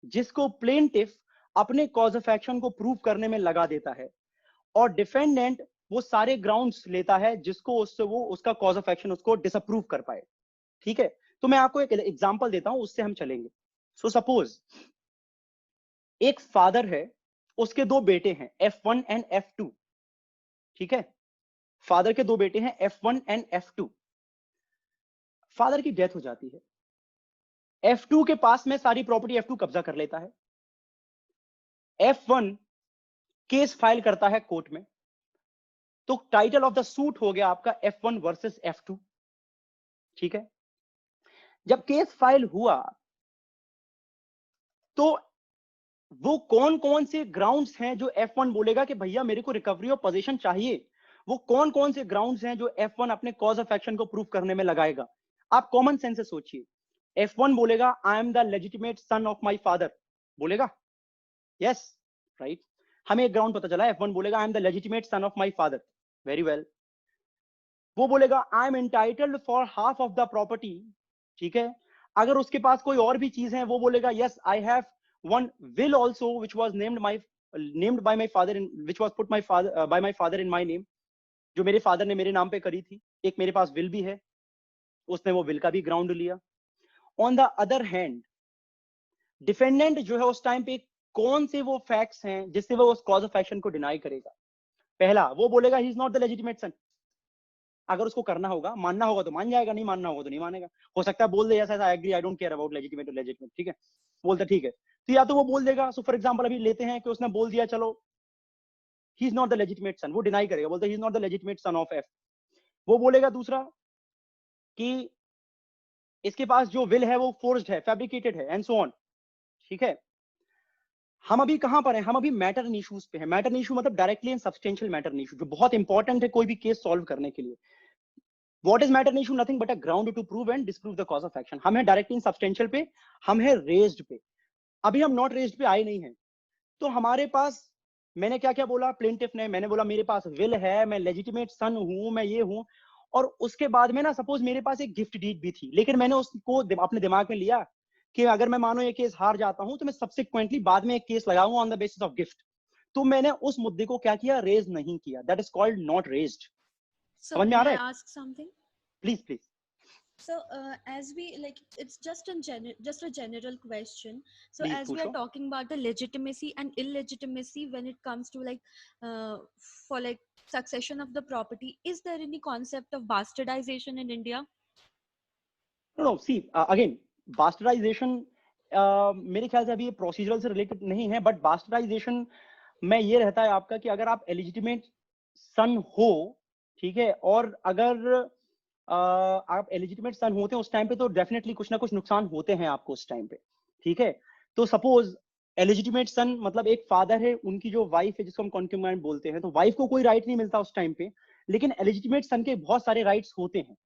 जिसको प्लेंटिफ अपने कॉज ऑफ एक्शन को प्रूव करने में लगा देता है, और डिफेंडेंट वो सारे ग्राउंड्स लेता है जिसको उससे वो उसका कॉज ऑफ एक्शन उसको डिसअप्रूव कर पाए। ठीक है, तो मैं आपको एक एग्जांपल देता हूं, उससे हम चलेंगे। सो सपोज एक फादर है, उसके दो बेटे हैं F1 एंड F2। ठीक है, फादर के दो बेटे हैं F1 एंड F2। फादर की डेथ हो जाती है, F2 के पास में सारी प्रॉपर्टी F2 कब्जा कर लेता है। F1 केस फाइल करता है कोर्ट में, तो टाइटल ऑफ द सूट हो गया आपका F1 वर्सेस F2। ठीक है, जब केस फाइल हुआ तो वो कौन कौन से ग्राउंड्स हैं जो F1 बोलेगा कि भैया मेरे को रिकवरी ऑफ पोजीशन चाहिए, वो कौन कौन से ग्राउंड्स हैं जो F1 अपने कॉज ऑफ एक्शन को प्रूव करने में लगाएगा। आप कॉमन सेंस से सोचिए, F1 बोलेगा आई am the legitimate son of my father, बोलेगा यस राइट। हमें एक ग्राउंड पता चला, F1 बोलेगा आई am the legitimate son of my father, very well. वो बोलेगा I am entitled for half of the property. ठीक है, अगर उसके पास कोई और भी चीज है वो बोलेगा yes I have one will also which was named by my father in which was put buy my father in my name, जो मेरे फादर ने मेरे नाम पे करी थी। एक मेरे पास विल भी है, उसने वो विल का भी ग्राउंड लिया। On the other hand defendant जो है उस टाइम पे कौन से वो फैक्ट्स हैं जिससे वो उस कॉज ऑफ एक्शन को डिनाई करेगा। पहला, वो बोलेगा he is not the legitimate son. अगर उसको करना होगा, मानना होगा तो मान जाएगा, नहीं मानना होगा तो नहीं मानेगा। हो सकता है बोल दे ऐसा I agree, I don't care about legitimate और लेजिटिमेट। ठीक है, बोलता ठीक है, तो या तो वो बोल देगा। सो फॉर एग्जांपल अभी लेते हैं कि उसने बोल दिया चलो he is not the legitimate son, वो डिनाई करेगा, बोलता he is not the legitimate son of F. वो बोलेगा दूसरा कि इसके पास जो विल है वो फोर्स्ड है, फैब्रिकेटेड है एंड सो ऑन। ठीक है, हम अभी कहां पर हैं, हम अभी मैटर इन इश्यूज पे हैं। मैटर इन इशू मतलब directly and substantial matter in issue, जो बहुत इंपॉर्टेंट है कोई भी केस सॉल्व करने के लिए। What is matter issue? Nothing but a ground to prove and disprove the cause of action. हम है डायरेक्टली सब्सटेंशियल पे, हम है रेज्ड पे। अभी हम नॉट रेज्ड पे आए नहीं हैं, तो हमारे पास मैंने क्या क्या बोला प्लेंटिफ ने, मैंने बोला मेरे पास विल है, मैं लेजिटिमेट सन हूं, मैं ये हूं। और उसके बाद में ना सपोज मेरे पास एक गिफ्ट डीड भी थी, लेकिन मैंने उसको अपने दिमाग में लिया कि अगर मैं मानो ये केस हार जाता हूं तो मैं सब्सिक्वेंटली बाद में एक केस लगाऊंगा on the basis of gift. तो मैंने उस मुद्दे को क्या किया, रेज नहीं किया। That is called not raised. So समझ में आ may रहा I है? ask something? Please please. So as we like, it's just just a general question. So please as we are पूछो। talking about the legitimacy and illegitimacy when it comes to like for like succession of the property, is there any concept of bastardization in India? No see again bastardization मेरे ख्याल से अभी ये procedural से related नहीं है, but बास्टर्डाइजेशन में ये रहता है आपका कि अगर आप एलिजिटिमेट सन हो, ठीक है, और अगर आप एलिजिटिमेट सन होते हैं उस टाइम पे तो डेफिनेटली कुछ ना कुछ नुकसान होते हैं आपको उस टाइम पे। ठीक है, तो सपोज एलिजिटिमेट सन मतलब एक फादर है, उनकी जो वाइफ है जिसको हम कॉन्क्यूमाइन बोलते हैं, तो वाइफ को कोई राइट नहीं मिलता उस टाइम पे, लेकिन एलिजिटिमेट सन के बहुत सारे राइट्स होते हैं।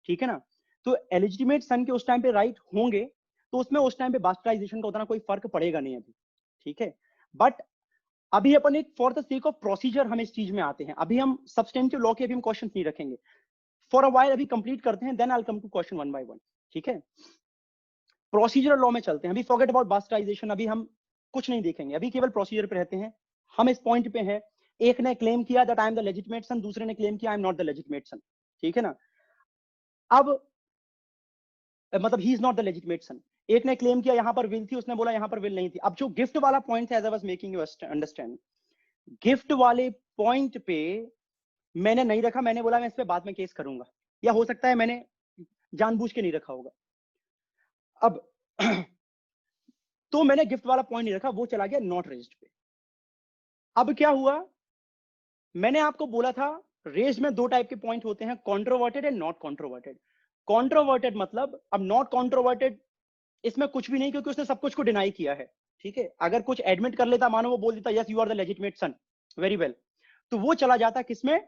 ठीक है ना, तो एलिजिटिमेट सन के उस टाइम पे राइट होंगे, तो उसमें उस टाइम पे बास्टर्डाइजेशन का उतना कोई फर्क पड़ेगा नहीं अभी। ठीक है, बट अभी अपन एक for the sake of procedure हम इस चीज में आते हैं। अभी हम सब्सटेंटिव लॉ के अभी हम क्वेश्चन नहीं रखेंगे फॉर अ व्हाइल, अभी कंप्लीट करते हैं, then I will come to question one by one. ठीक है, प्रोसीजरल लॉ में चलते हैं। अभी फॉरगेट अबाउट बास्टर्डाइजेशन, अभी हम कुछ नहीं देखेंगे, अभी केवल प्रोसीजर पे रहते हैं। हम इस पॉइंट पे हैं एक ने क्लेम किया that I am the legitimate son, दूसरे ने क्लेम किया I am not the legitimate son, ठीक है ना। अब मतलब he is not the legitimate son, एक ने क्लेम किया यहाँ पर विल थी, उसने बोला यहाँ पर विल नहीं थी। अब जो गिफ्ट वाला पॉइंट है, as I was making you understand, gift वाले पॉइंट पे मैंने नहीं रखा, मैंने बोला मैं इस पे बाद में केस करूंगा, या हो सकता है मैंने जानबूझ के नहीं रखा होगा। अब तो मैंने गिफ्ट वाला पॉइंट नहीं रखा, वो चला गया नॉट रेज्ड पे। अब क्या हुआ, मैंने आपको बोला था रेज्ड में दो टाइप के पॉइंट होते हैं, कॉन्ट्रोवर्टेड एंड नॉट कॉन्ट्रोवर्टेड। कॉन्ट्रोवर्टेड मतलब, अब नॉट कॉन्ट्रोवर्टेड इसमें कुछ भी नहीं, क्योंकि उसने सब कुछ को डिनाई किया है, ठीक है। अगर कुछ एडमिट कर लेता, मानो वो बोल देता yes you are the legitimate son, very well, तो वो चला जाता किसमें,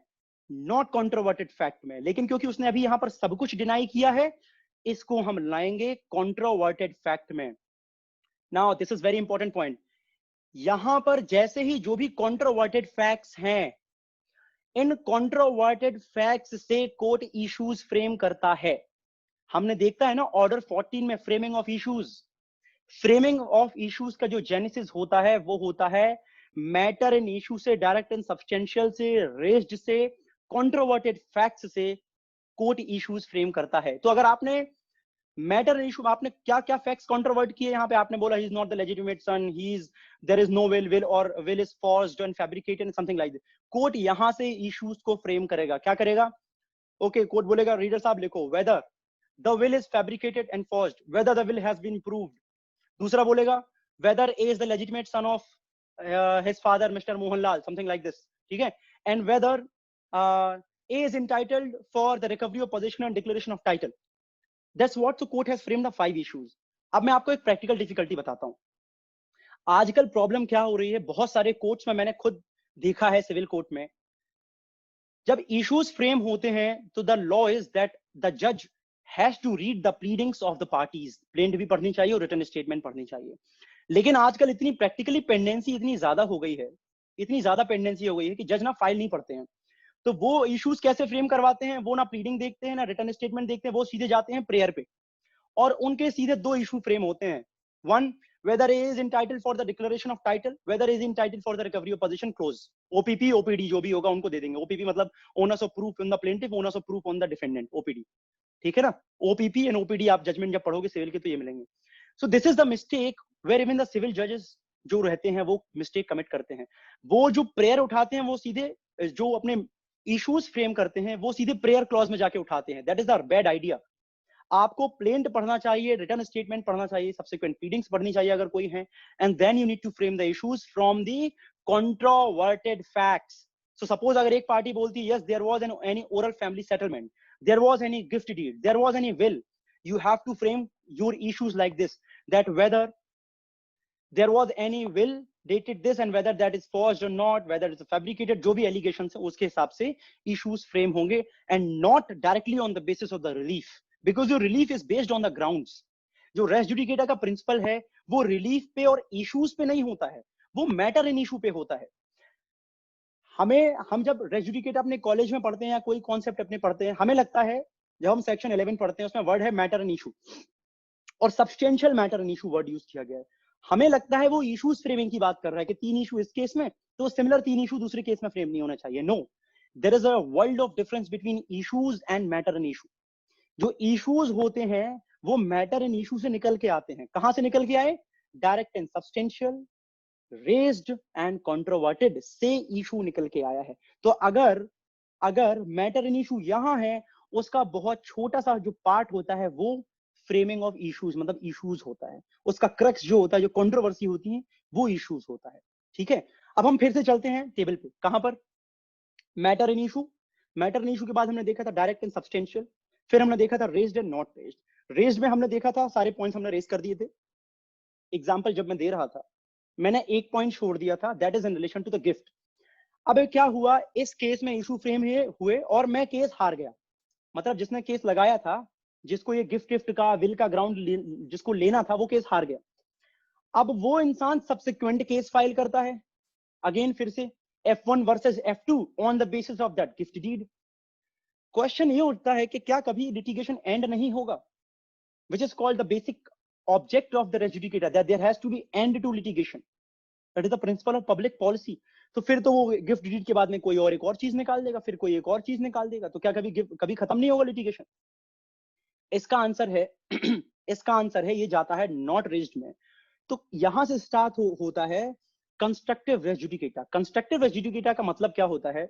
नॉट कॉन्ट्रोवर्टेड फैक्ट में। लेकिन क्योंकि उसने अभी यहां पर सब कुछ डिनाई किया है, इसको हम लाएंगे कॉन्ट्रोवर्टेड फैक्ट में। Now this is very important point, यहां पर जैसे ही जो भी कॉन्ट्रोवर्टेड फैक्ट्स हैं, इन कॉन्ट्रोवर्टेड फैक्ट्स से कोर्ट इश्यूज फ्रेम करता है। हमने देखता है ना ऑर्डर 14 में framing of issues, framing of issues का जो जेनेसिस होता है वो होता है मैटर इन इशू से, डायरेक्ट एंड सब्सटेंशियल से, रेज्ड से, कॉन्ट्रोवर्टेड फैक्ट्स से कोर्ट इश्यूज फ्रेम करता है। तो अगर आपने मैटर इन इशू, आपने क्या क्या फैक्ट्स कॉन्ट्रोवर्ट किए, यहाँ पे आपने बोला he is not the legitimate son, he is, there is no will और will is forced and fabricated something like this, court यहां से इश्यूज को फ्रेम करेगा। क्या करेगा, ओके, कोर्ट बोलेगा रीडर साहब लिखो whether the will is fabricated and forced, whether the will has been proved. दूसरा बोलेगा whether A is the legitimate son of his father Mr. Mohanlal, something like this, ठीक है, and whether A is entitled for the recovery of possession and declaration of title. That's what the court has framed the 5 issues. अब मैं आपको एक practical difficulty बताता हूं। आजकल problem क्या हो रही है, बहुत सारे कोर्ट्स में मैंने खुद देखा है, सिविल कोर्ट में जब इश्यूज फ्रेम होते हैं तो the law is that the जज has to read the pleadings of the parties, plaint भी पढ़नी चाहिए और रिटन स्टेटमेंट पढ़नी चाहिए। लेकिन आजकल इतनी प्रैक्टिकली पेंडेंसी इतनी ज्यादा हो गई है, इतनी ज्यादा पेंडेंसी हो गई है कि जज ना फाइल नहीं पढ़ते हैं। तो वो इश्यूज कैसे फ्रेम करवाते हैं, वो ना प्लीडिंग देखते हैं ना रिटन स्टेटमेंट देखते हैं, वो सीधे जाते हैं प्रेयर पे, और उनके सीधे 2 इशू फ्रेम होते हैं। One, whether A is entitled for the declaration of title, whether A is entitled for the recovery of possession clause, OPP OPD जो भी होगा उनको दे देंगे। OPP मतलब onus of proof on the plaintiff, onus of proof on the defendant, OPD, ठीक है ना। OPP and OPD आप जजमेंट जब पढ़ोगे सिविल के तो ये मिलेंगे। So this is the mistake where even the civil जजेस जो रहते हैं वो मिस्टेक कमिट करते हैं। वो जो प्रेयर उठाते हैं वो सीधे जो अपने इश्यूज फ्रेम करते हैं वो सीधे प्रेयर क्लॉज में जाके उठाते हैं। That is the bad idea. आपको प्लेंट पढ़ना चाहिए, रिटर्न स्टेटमेंट पढ़ना चाहिए, सब्सिक्वेंट प्लीडिंग्स पढ़नी चाहिए अगर कोई है, and then you need to frame the issues from the controverted facts. So suppose अगर एक पार्टी बोलती है yes there was any oral family settlement, there was any gift deed, there was any will, you have to frame your issues like this, that whether there was any will dated this and whether that is forged or not, whether it's fabricated, जो भी allegations है उसके हिसाब से issues frame होंगे, and not directly on the basis of the relief, because your relief is based on the grounds. जो race judicata का principal है वो रिलीफ पे और इश्यूज पे नहीं होता है, वो मैटर इन इशू पे होता है। हम जब रेस जुडिकेटा अपने कॉलेज में पढ़ते हैं या कोई कॉन्सेप्ट अपने पढ़ते हैं, हमें लगता है जब हम सेक्शन 11 पढ़ते हैं उसमें वर्ड है मैटर इन इशू और substantial matter in issue word use किया गया है। हमें लगता है वो इश्यूज फ्रेमिंग की बात कर रहा है कि 3 इशू इस केस में तो सिमिलर 3 इशू दूसरे केस में फ्रेम नहीं होना चाहिए। No, there is a world of difference between issues and matter in issue. जो इश्यूज होते हैं वो मैटर इन इशू से निकल के आते हैं। कहां से निकल के आए, direct and substantial, raised and controverted से इशू निकल के आया है। तो अगर मैटर इन इशू यहां है, उसका बहुत छोटा सा जो पार्ट होता है वो फ्रेमिंग ऑफ इश्यूज मतलब इश्यूज होता है, उसका क्रक्स जो होता है, जो कंट्रोवर्सी होती है वो इश्यूज होता है। ठीक है, अब हम फिर से चलते हैं टेबल पे। कहां पर, matter in issue. Matter in issue के बाद हमने देखा था डायरेक्ट एंड सब्सटेंशियल, फिर हमने देखा था raised and not raised. Raised में हमने देखा था सारे पॉइंट्स हमने रेज कर दिए थे। एग्जाम्पल जब मैं दे रहा था मैंने एक पॉइंट छोड़ दिया था, that is in relation to the gift. अब क्या हुआ, इस केस में इशू फ्रेम हुए और मैं केस हार गया। मतलब जिसने केस लगाया था, जिसको ये गिफ्ट का विल का ग्राउंड जिसको लेना था, वो केस हार गया। अब वो इंसान सब्सिक्वेंट केस फाइल करता है, अगेन फिर से F1 versus F2 on the basis of that gift deed. Question ये उठता है कि क्या कभी लिटिगेशन एंड नहीं होगा, which is called the basic object of the res judicata, that there has to be end to litigation. That is the principle of public policy. तो फिर तो वो गिफ्ट डीड के बाद में कोई और एक और चीज निकाल देगा, फिर कोई एक और चीज निकाल देगा, तो क्या कभी खत्म नहीं होगा लिटिगेशन? इसका आंसर है इसका आंसर है ये जाता है नॉट रेज्ड में। तो यहां से स्टार्ट होता है constructive res judicata. Constructive res judicata का मतलब क्या होता है?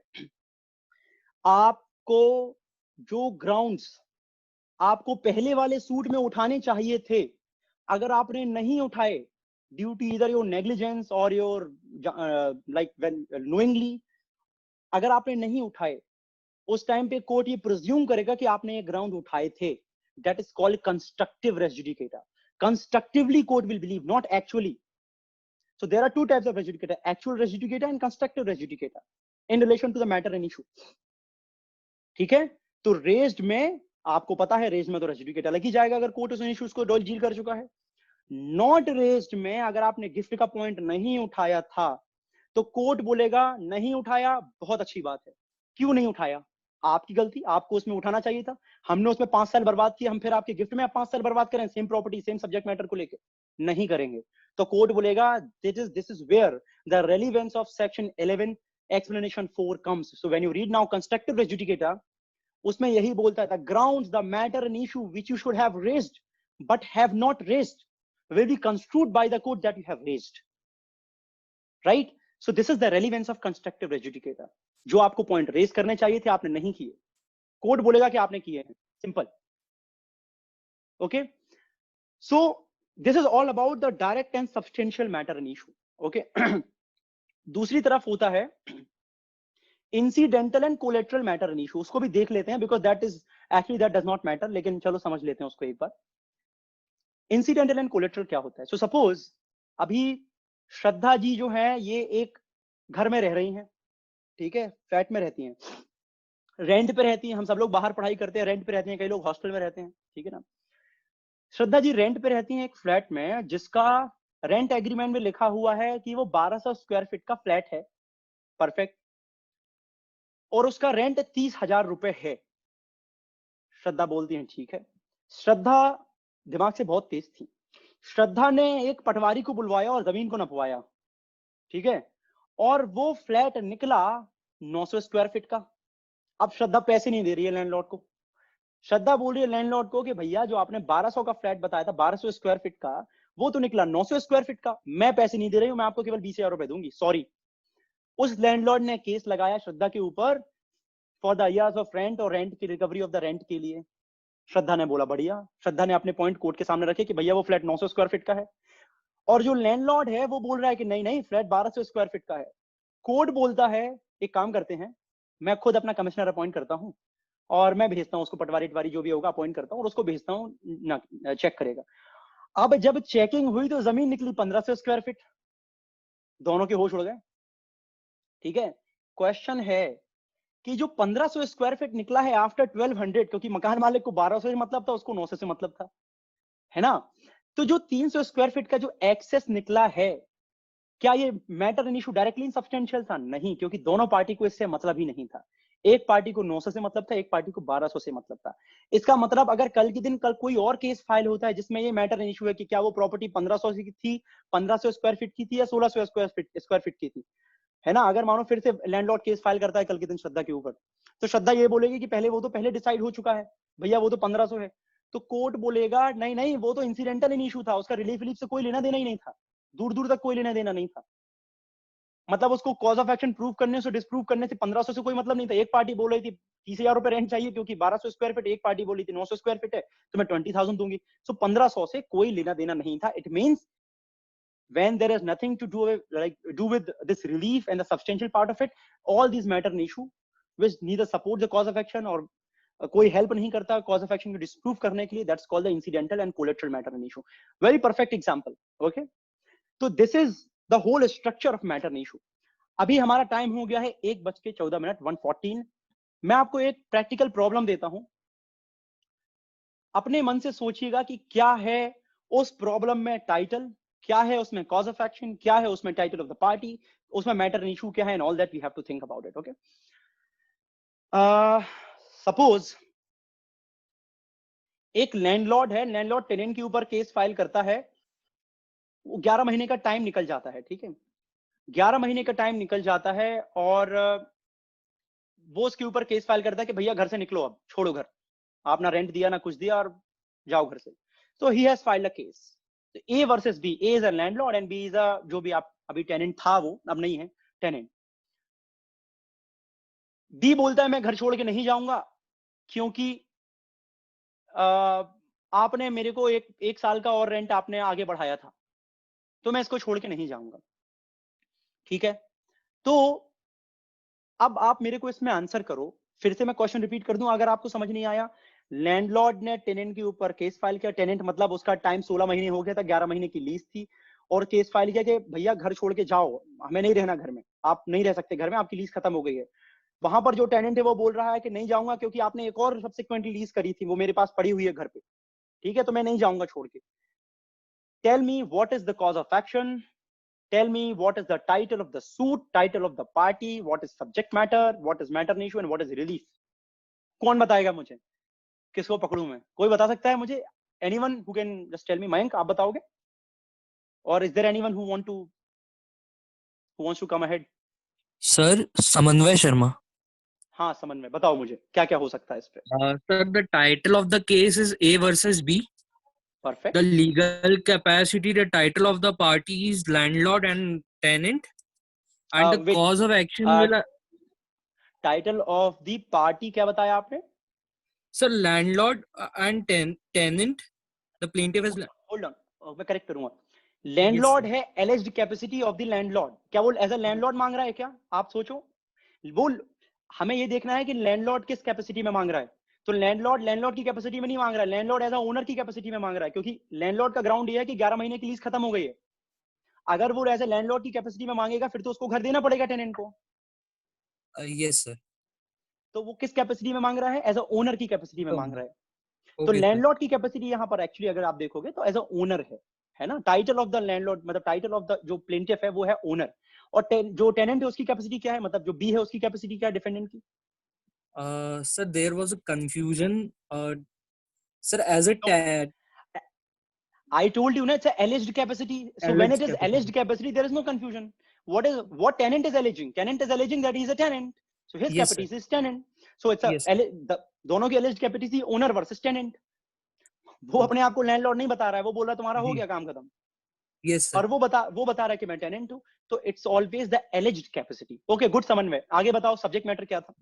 आपको जो ग्राउंड्स आपको पहले वाले सूट में उठाने चाहिए थे, अगर आपने नहीं उठाए due to either your negligence और योर लाइक नोइंगली, अगर आपने नहीं उठाए, उस टाइम पे कोर्ट ये प्रिज्यूम करेगा कि आपने ये ग्राउंड उठाए थे। That is called constructive res judicata. Constructively court will believe, not actually. So there are two types of res judicata, actual res judicata and constructive res judicata in relation to the matter and issue. ठीक है? तो raised में आपको पता है, raised में तो res judicata लग ही जाएगा अगर कोर्ट उस इश्यूज को डील कर चुका है। नॉट रेज्ड में अगर आपने गिफ्ट का पॉइंट नहीं उठाया था, तो कोर्ट बोलेगा नहीं उठाया, बहुत अच्छी बात है। क्यों नहीं उठाया? आपकी गलती, आपको उसमें उठाना चाहिए था। हमने उसमें 5 साल बर्बाद किए, हम फिर आपके गिफ्ट में 5 साल बर्बाद करें same property same subject matter को लेकर? नहीं करेंगे। तो कोर्ट बोलेगा this is where the relevance of section 11 explanation 4 comes. So when you read now constructive res judicata, उसमें यही बोलता है, the grounds the matter and issue which you should have raised but have not raised will be construed by the court that you have raised, right? So this is the relevance of constructive res judicata. जो आपको point raise करने चाहिए थे आपने नहीं किए, court बोलेगा कि आपने किए हैं, simple. Okay, so this is all about the direct and substantial matter and issue. Okay, दूसरी तरफ होता है incidental and collateral matter and issue. उसको भी देख लेते हैं because that is actually that does not matter, लेकिन चलो समझ लेते हैं उसको एक बार। इंसिडेंटल एंड कोलेटरल क्या होता है? सो सपोज अभी श्रद्धा जी जो है ये एक घर में रह रही हैं, ठीक है, फ्लैट में रहती हैं, रेंट पे रहती हैं। हम सब लोग बाहर पढ़ाई करते हैं, रेंट पे रहते हैं, कई लोग हॉस्टल में रहते हैं, ठीक है ना। श्रद्धा जी रेंट पे रहती हैं एक फ्लैट में जिसका रेंट एग्रीमेंट में लिखा हुआ है कि वो 1200 स्क्वायर फीट का फ्लैट है, परफेक्ट, और उसका रेंट 30,000 रुपए है। श्रद्धा बोलती है ठीक है। श्रद्धा दिमाग से बहुत तेज थी, श्रद्धा ने एक पटवारी को बुलवाया और जमीन को नपवाया, ठीक है, और वो फ्लैट निकला 900 स्क्वायर फीट का। अब श्रद्धा पैसे नहीं दे रही है लैंडलॉर्ड को। श्रद्धा बोल रही है लैंडलॉर्ड को कि भैया जो आपने 1200 का फ्लैट बताया था 1200 स्क्वायर फीट का, वो तो निकला 900 स्क्वायर फीट का, मैं पैसे नहीं दे रही हूं, मैं आपको केवल 20,000 रुपए दूंगी, सॉरी। उस लैंडलॉर्ड ने केस लगाया श्रद्धा के ऊपर for the years of rent और रेंट की रिकवरी ऑफ द रेंट के लिए। श्रद्धा ने बोला बढ़िया, श्रद्धा ने अपने पॉइंट कोर्ट के सामने रखे कि भैया वो फ्लैट 900 स्क्वायर फीट का है, और जो लैंडलॉर्ड है वो बोल रहा है कि नहीं नहीं फ्लैट 1200 स्क्वायर फीट का है। कोर्ट बोलता है एक काम करते हैं, मैं खुद अपना कमिश्नर अपॉइंट करता हूं और मैं भेजता हूं उसको, पटवारी वटवारी जो भी होगा अपॉइंट करता हूं और उसको भेजता हूं ना, चेक करेगा। अब जब चेकिंग हुई तो जमीन निकली 1500 स्क्वायर फीट, दोनों के होश उड़ गए, ठीक है। क्वेश्चन है कि जो 1500 स्क्वायर फीट निकला है आफ्टर 1200, क्योंकि मकान मालिक को 1200 से मतलब था, उसको 900 से मतलब था, है ना। तो जो 300 स्क्वायर फीट का जो एक्सेस निकला है, क्या ये matter and issue directly in substantial था? नहीं, क्योंकि दोनों पार्टी को इससे मतलब ही नहीं था। एक पार्टी को 900 से मतलब था, एक पार्टी को 1200 से मतलब था। इसका मतलब अगर कल के दिन कल कोई और केस फाइल होता है जिसमें ये मैटर एंड इशू है कि क्या वो प्रॉपर्टी 1500 की थी, 1500 स्क्वायर फीट की थी या 1600 स्क्वायर फीट की थी, है ना। अगर मानो फिर से लैंडलॉर्ड केस फाइल करता है कल के दिन श्रद्धा के ऊपर, तो श्रद्धा ये बोलेगी कि पहले वो तो पहले डिसाइड हो चुका है भैया, वो तो 1500 है। तो कोर्ट बोलेगा नहीं नहीं वो तो इंसिडेंटल इन इशू था, उसका रिलीफ से कोई लेना देना ही नहीं था, दूर दूर तक कोई लेना देना नहीं था। मतलब उसको कॉज ऑफ एक्शन प्रूव करने से डिस्प्रूव करने से 1500 से कोई मतलब नहीं था। एक पार्टी बोल रही थी 30,000 रुपए रेंट चाहिए क्योंकि 1200 स्क्वायर फीट, एक पार्टी बोली थी 900 स्क्वायर फीट है तो मैं 20,000 दूंगी। सो 1500 से कोई लेना देना नहीं था। It means when there is nothing to do with this relief and the substantial part of it, all these matter an issue which neither support the cause of action और कोई हेल्प नहीं करता cause of action को disprove करने के लिए, that's called the incidental and collateral matter an issue. Very perfect example. Okay, तो this is the whole structure of matter an issue. अभी हमारा टाइम हो गया है 1:14 1:14। मैं आपको एक प्रैक्टिकल प्रॉब्लम देता हूं, अपने मन से सोचिएगा कि क्या है उस प्रॉब्लम में टाइटल, क्या है उसमें कॉज ऑफ एक्शन, क्या है उसमें टाइटल ऑफ द पार्टी, उसमें मैटर एंड इशू क्या है, and all that we have to think about it. Okay, suppose एक लैंडलॉर्ड है, लैंडलॉर्ड टेनेंट के ऊपर केस फाइल करता है, 11 महीने का टाइम निकल जाता है, ठीक है। 11 महीने का टाइम निकल जाता है और वो उसके ऊपर केस फाइल करता है कि भैया घर से निकलो, अब छोड़ो घर, आपने रेंट दिया ना कुछ दिया और जाओ घर से। तो he has filed a case, A versus B. A is a landlord and B is a, जो भी आप अभी टेनेंट था वो अब नहीं है टेनेंट। बी बोलता है मैं घर छोड़ के नहीं जाऊंगा क्योंकि आपने मेरे को एक साल का और रेंट आपने आगे बढ़ाया था, तो मैं इसको छोड़ के नहीं जाऊंगा। ठीक है, तो अब आप मेरे को इसमें आंसर करो। फिर से मैं क्वेश्चन रिपीट कर दूं अगर आपको समझ नहीं आया। लैंडलॉर्ड ने टेनेंट के ऊपर केस फाइल किया। टेनेंट मतलब उसका टाइम 16 महीने हो गया था, 11 महीने की लीज थी, और केस फाइल किया कि भैया घर छोड़ के जाओ, हमें नहीं रहना घर में, आप नहीं रह सकते घर में, आपकी लीज खत्म हो गई है। वहां पर जो टेनेंट है वो बोल रहा है कि नहीं जाऊंगा क्योंकि आपने एक और सब्सिक्वेंटली लीज करी थी, वो मेरे पास पड़ी हुई है घर पे, ठीक है, तो मैं नहीं जाऊंगा छोड़ के। Tell me what is the cause of action, tell me what is the title of the suit, title of the party, what is subject matter, what is matter issue and what is relief। कौन बताएगा मुझे, किसको पकड़ूं मैं, कोई बता सकता है मुझे? anyone who can just tell me? Mayank आप बताओगे? or is there anyone who wants to come ahead? Sir समन्वय शर्मा। हाँ समन्वय, बताओ मुझे क्या क्या हो सकता है इस पे। Sir, the title of the case is A versus B. Perfect. The legal capacity, the title of the party is landlord and tenant, and the which cause of action will. Title of the party क्या बताया आपने? Sir, landlord and tenant. The plaintiff is. Hold on, मैं correct करूंगा। Yes, landlord sir. है एलिज्ड capacity of the landlord, क्या वो as a landlord मांग रहा है क्या? आप सोचो, वो हमें ये देखना है कि लैंडलॉर्ड किस कैपेसिटी में मांग रहा है। तो लैंडलॉर्ड की कैपेसिटी में नहीं मांग रहा है, लैंडलॉर्ड एज अ ओनर की कैपेसिटी में मांग रहा है, क्योंकि लैंडलॉर्ड का ग्राउंड ये है कि 11 महीने की लीज खत्म हो गई है। अगर वो एज ए लैंडलॉर्ड की कैपेसिटी में मांगेगा फिर तो उसको घर देना पड़ेगा टेनेंट को। Yes, sir. तो वो किस कैपेसिटी में मांग रहा है? एज अ ओनर की कैपेसिटी में मांग रहा है। तो Okay, sir. लैंडलॉर्ड की कैपेसिटी यहाँ पर एक्चुअली अगर आप देखोगे तो एज अ ओनर है ना। टाइटल ऑफ द लैंडलॉर्ड मतलब टाइटल ऑफ द जो प्लेंटिफ है वो है ओनर, और जो टेनेंट है उसकी कैपेसिटी क्या है, मतलब जो बी है उसकी कैपेसिटी क्या है डिफेंडेंट की? Sir, there was a confusion. Sir, as a I told you, it's an alleged capacity. So when it is alleged capacity, there is no confusion. What tenant is alleging? Tenant is alleging that he is a tenant. So his Yes, capacity is tenant. So it's a Yes. दोनों की alleged capacity owner versus tenant. वो अपने आप को landlord नहीं बता रहा है, वो बोल रहा है तुम्हारा हो गया काम खत्म। Yes, sir. और वो बता रहा है कि मैं टेनेंट हूं। तो it's always the एलिज्ड capacity. Okay, good समन्वय, आगे बताओ सब्जेक्ट मैटर क्या था?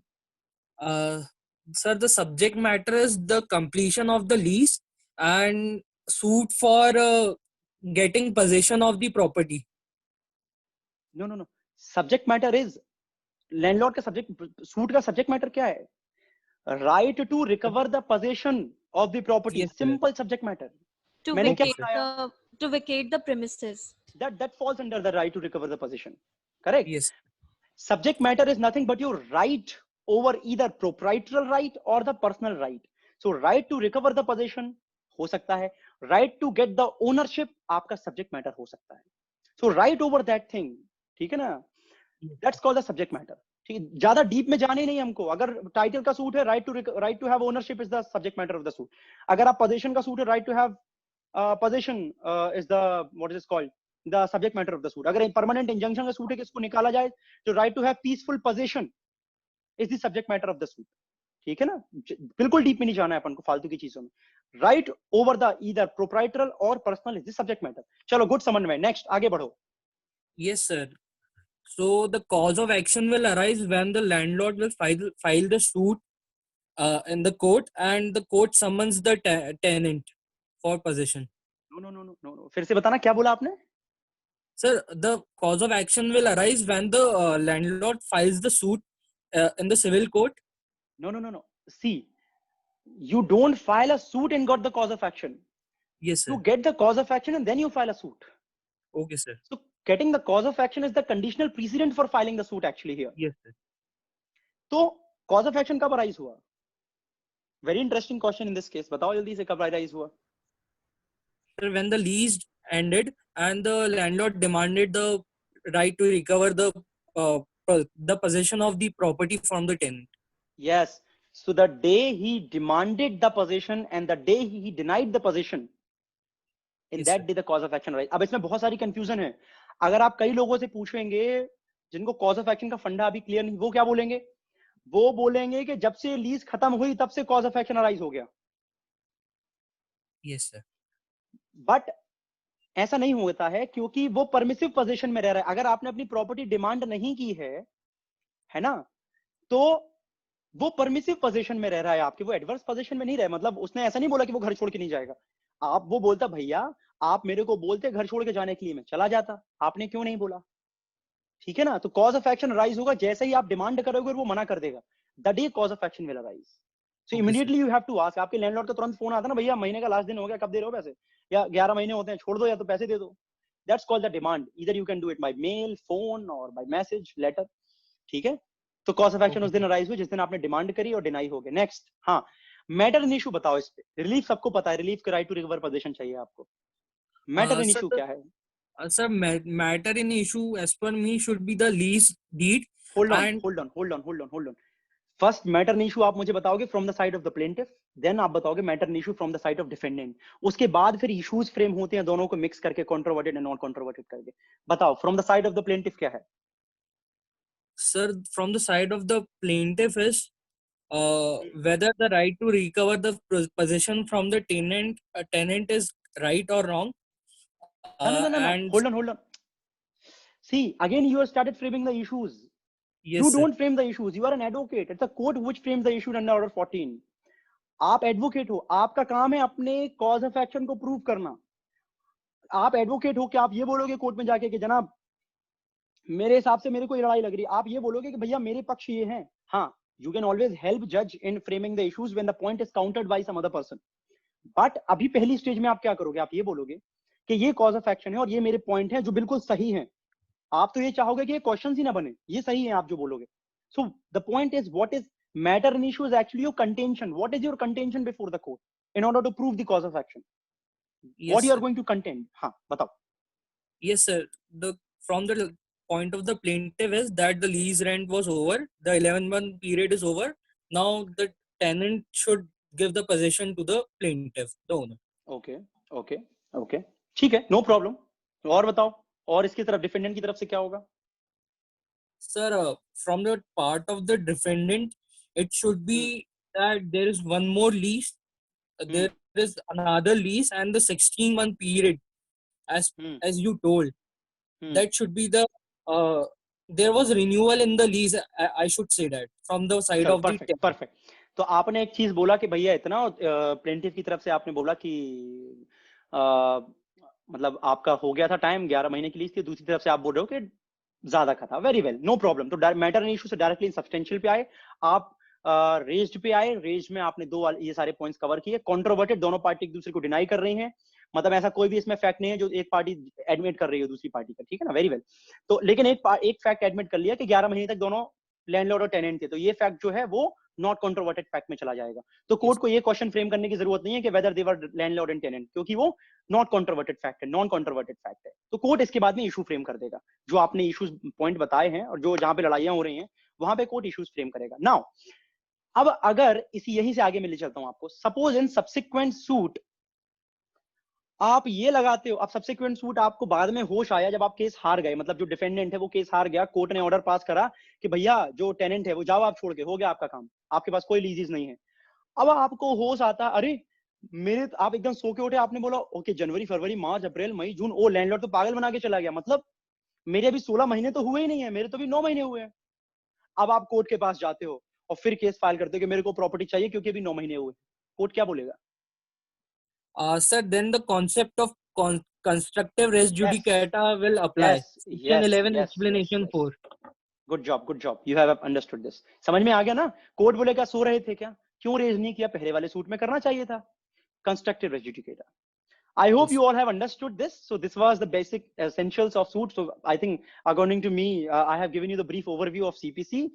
Sir, the subject matter is the completion of the lease and suit for getting possession of the property. No, subject matter is landlord का subject, suit का subject matter क्या है? Right to recover the possession of the property, Yes, sir. Simple subject matter. To मैंने क्या vacate बताया? to vacate the premises. That falls under the right to recover the possession, correct? Yes. Subject matter is nothing but your right over either proprietary right or the personal right. So right to recover the possession हो सकता है, right to get the ownership आपका subject matter हो सकता है। So right over that thing, ठीक है ना, that's called the subject matter। ठीक है, ज्यादा डीप में जाने नहीं हमको। अगर टाइटल का सूट है right to have ownership is the subject matter of the suit। अगर आप possession का सूट है right to have possession is the what is called the subject matter of the suit। अगर permanent injunction का suit है कि इसको निकाला जाए तो right to have peaceful possession is the subject matter of the suit। ठीक है ना, बिल्कुल डीप में नहीं जाना है अपन को फालतू की चीजों में। right over the either proprietary or personal is the subject matter। चलो गुड समन्वय, नेक्स्ट आगे बढ़ो। Yes, sir. So the cause of action will arise when the landlord will file the suit in the court and the court summons the tenant for possession. No, फिर से बताना क्या बोला आपने? Sir, the cause of action will arise when the landlord files the suit in the civil court. No. See, you don't file a suit and got the cause of action. Yes, sir. You get the cause of action and then you file a suit. Okay, sir. So getting the cause of action is the conditional precedent for filing the suit actually here। Yes, sir. तो cause of action कब arise हुआ? Very interesting question in this case। बताओ जल्दी से कब arise हुआ? Sir, when the lease ended and the landlord demanded the right to recover the possession of the property from the tenant. Yes, so the day he demanded the possession and the day he denied the possession, in Yes, that sir. day the cause of action arise। अब इसमें बहुत सारी confusion है। अगर आप कई लोगों से पूछेंगे जिनको कॉज ऑफ एक्शन का फंडा अभी क्लियर नहीं, वो क्या बोलेंगे? वो बोलेंगे कि जब से लीज खत्म हुई तब से कॉज ऑफ एक्शन अराइज हो गया। Yes, sir. बट ऐसा नहीं होता है, क्योंकि वो परमिसिव पोजीशन में रह रहा है। अगर आपने अपनी प्रॉपर्टी डिमांड नहीं की है ना, तो वो परमिसिव पोजीशन में रह रहा है आपके, वो एडवर्स पोजीशन में नहीं रहे। मतलब उसने ऐसा नहीं बोला कि वो घर छोड़ के नहीं जाएगा। आप वो बोलता भैया आप मेरे को बोलते घर छोड़ के जाने के लिए, मैं चला जाता, आपने क्यों नहीं बोला? ठीक है ना, तो कॉज ऑफ एक्शन राइज होगा जैसे ही आप डिमांड करोगे और वो मना कर देगा, the day cause of action will arise. So Okay, sir. Immediately you have to ask. आपके लैंडलॉर्ड का तुरंत फोन आता ना, भैया महीने का लास्ट दिन हो गया, कब दे रहे हो पैसे, या 11 महीने होते हैं छोड़ दो, या तो पैसे दे दो। That's called the demand. Either you can do it by mail, phone और बाय मैसेज, लेटर। ठीक है, तो कॉज ऑफ एक्शन Okay, उस दिन sir. अराइज हुई जिस दिन आपने डिमांड करी और डिनाई हो गए। नेक्स्ट, हाँ, मैटर इन इशू बताओ। इस पे रिलीफ सबको पता है, रिलीफ के राइट टू रिकवर पोजीशन चाहिए आपको। मैटर इन Sir, इशू क्या है? sir, matter in issue as per me should be the lease deed hold on and hold on hold on hold on hold on. First matter in issue आप मुझे बताओगे from the side of the plaintiff, then आप बताओगे matter in issue from the side of defendant. उसके बाद फिर issues frame होते हैं दोनों को मिक्स करके, कंट्रोवर्टेड एंड नॉन कंट्रोवर्टेड करके। बताओ from the side of the plaintiff क्या है? sir, from the side of the plaintiff is whether the right to recover the possession from the tenant is right or wrong. No, And hold on. See, again you have started framing the issues. yes, You sir. don't frame the issues, you are an advocate. It's a court which frames the issue under order 14. आप advocate हो, आपका काम है अपने cause of action को prove करना। आप advocate हो कि आप ये बोलोगे कोर्ट में जाके कि जनाब मेरे हिसाब से मेरे को ये लड़ाई लग रही है, आप ये बोलोगे कि भैया मेरे पक्ष ये है। हाँ, यू कैन ऑलवेज हेल्प जज in framing the issues when the point is countered by some other person. But अभी पहली स्टेज में आप क्या करोगे? आप ये बोलोगे कि ये कॉज ऑफ एक्शन है और ये मेरे पॉइंट है जो बिल्कुल सही है। आप तो ये चाहोगे कि ये क्वेश्चन ही ना बने, ये सही है आप जो बोलोगे। So the point is what is matter in issue is actually your contention. What is your contention before the court in order to prove the cause of action? Yes, what you are sir. Going to contend? हाँ बताओ। Yes, sir. The from the point of the plaintiff is that the lease rent was over, the 11-month period is over. Now the tenant should give the possession to the plaintiff, the owner. Okay okay okay, ठीक है, no problem. और बताओ, और इसकी तरफ defendant की तरफ से क्या होगा? Sir, from the part of the defendant, it should be that there is one more lease, there is another lease, and the 16-month period, as you told, that should be the there was renewal in the lease. I should say that from the side चलो of the perfect tenant. Perfect. तो आपने एक चीज बोला कि भैया इतना, plaintiff की तरफ से आपने बोला कि मतलब आपका हो गया था टाइम, 11 महीने की लीज थी। दूसरी तरफ से आप बोल रहे हो कि ज्यादा का था। Very well, no problem. तो मैटर एंड इशू से डायरेक्टली सब्सटेंशियल पे आए आप, रेज्ड पे आए। रेज्ड में आपने दो ये सारे पॉइंट्स कवर किए। कंट्रोवर्टेड, दोनों पार्टी एक दूसरे को डिनाई कर रही हैं, मतलब ऐसा कोई भी इसमें फैक्ट नहीं है जो एक पार्टी एडमिट कर रही है दूसरी पार्टी का। ठीक है ना, वेरी वेल। तो लेकिन एक फैक्ट एडमिट कर लिया कि 11 महीने तक दोनों लैंडलॉर्ड और टेनेंट थे, तो ये फैक्ट जो है वो नॉट कंट्रोवर्टेड फैक्ट में चला जाएगा। तो कोर्ट को ये क्वेश्चन फ्रेम करने की जरूरत नहीं है कि whether they were landlord and tenant, क्योंकि वो नॉट कंट्रोवर्टेड फैक्ट है, नॉन कंट्रोवर्टेड फैक्ट है। तो कोर्ट इसके बाद में इशू फ्रेम कर देगा। जो आपने इश्यूज पॉइंट बताए हैं और जो जहां पे लड़ाइयां हो रही हैं वहां पे कोर्ट इश्यूज फ्रेम करेगा। नाउ अब अगर इसी यहीं से आगे मैं ले चलता हूं आपको। सपोज इन सब्सिक्वेंट सूट आप ये लगाते हो, अब सब्सिक्वेंट सूट आपको बाद में होश आया जब आप केस हार गए, मतलब जो डिफेंडेंट है वो केस हार गया, कोर्ट ने ऑर्डर पास करा कि भैया जो टेनेंट है वो जाओ आप छोड़ के, हो गया आपका काम, आपके पास कोई लीजेस नहीं है। अब आपको होश आता, अरे मेरे, आप एकदम सो के उठे, आपने बोला ओके जनवरी फरवरी मार्च अप्रैल मई जून, ओ लैंडलॉर्ड तो पागल बना के चला गया, मतलब मेरे अभी 16 महीने तो हुए ही नहीं है, मेरे तो अभी 9 महीने हुए हैं। अब आप कोर्ट के पास जाते हो और फिर केस फाइल करते हो कि मेरे को प्रॉपर्टी चाहिए क्योंकि अभी 9 महीने हुए। कोर्ट क्या बोलेगा? Sir, then the concept of constructive res judicata will apply. Section 11 explanation 4. Good job, you have understood this. समझ में आ गया ना? कोर्ट बोलेगा सो रहे थे क्या, क्यों रेज नहीं किया, पहले वाले सूट में करना चाहिए था। Constructive res judicata. I hope you all have understood this. So this was the basic essentials of suit. So I think according to me, I have given you the brief overview of CPC,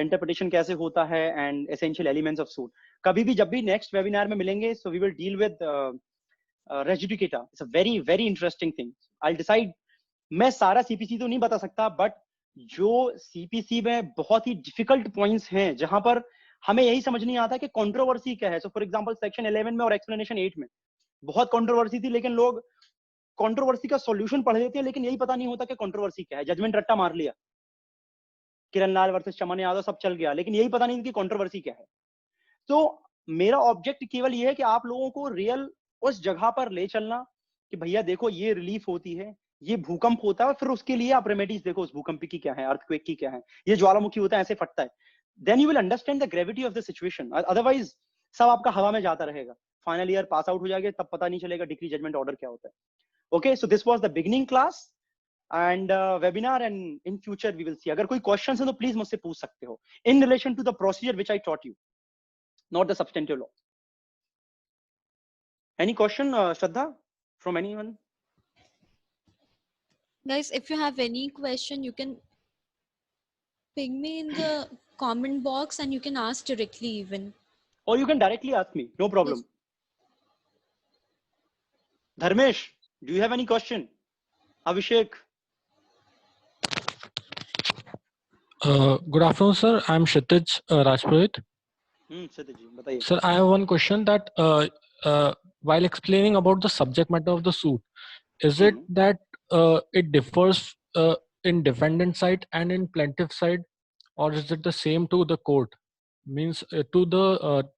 interpretation कैसे होता है and essential elements of suit. कभी भी जब भी next webinar में मिलेंगे, so we will deal with res judicata. It's a very very interesting thing. I'll decide. मैं सारा CPC तो नहीं बता सकता, but जो CPC में बहुत ही difficult points हैं जहां पर हमें यही समझ नहीं आता कि controversy क्या है। So for example section 11 में और explanation 8 में बहुत कंट्रोवर्सी थी, लेकिन लोग कंट्रोवर्सी का सॉल्यूशन पढ़ लेते हैं, लेकिन यही पता नहीं होता कि कंट्रोवर्सी क्या है। जजमेंट रट्टा मार लिया, किरण लाल वर्सेस चमन यादव, सब चल गया, लेकिन यही पता नहीं कि कंट्रोवर्सी क्या है। तो मेरा ऑब्जेक्ट केवल ये है कि आप लोगों को रियल उस जगह पर ले चलना कि भैया देखो ये रिलीफ होती है, ये भूकंप होता है, और फिर उसके लिए आप रेमेडीज देखो उस भूकंप की क्या है, अर्थक्वेक की क्या है, ये ज्वालामुखी होता है ऐसे फटता है, then you will understand the gravity of the situation. Otherwise सब आपका हवा में जाता रहेगा, फाइनल ईयर पास आउट हो जाएगा, तब पता नहीं चलेगा डिक्री जजमेंट ऑर्डर क्या होता है। Okay, so this was the beginning class and webinar, and in future we will see. अगर कोई क्वेश्चन है तो प्लीज मुझसे पूछ सकते हो in relation to the procedure which I taught you, not the substantive law. Any question, Shraddha, from anyone? Guys, if you have any question, you can ping me in the comment box and you can ask directly even. Or you can directly ask me, no problem. Yes. Dharmesh, do you have any question? Abhishek? Good afternoon, sir. I'm Kshitij Rajpurohit. Kshitij, bataiye. Sir, I have one question that while explaining about the subject matter of the suit, is it that it differs in defendant side and in plaintiff side, or is it the same to the court? Means to the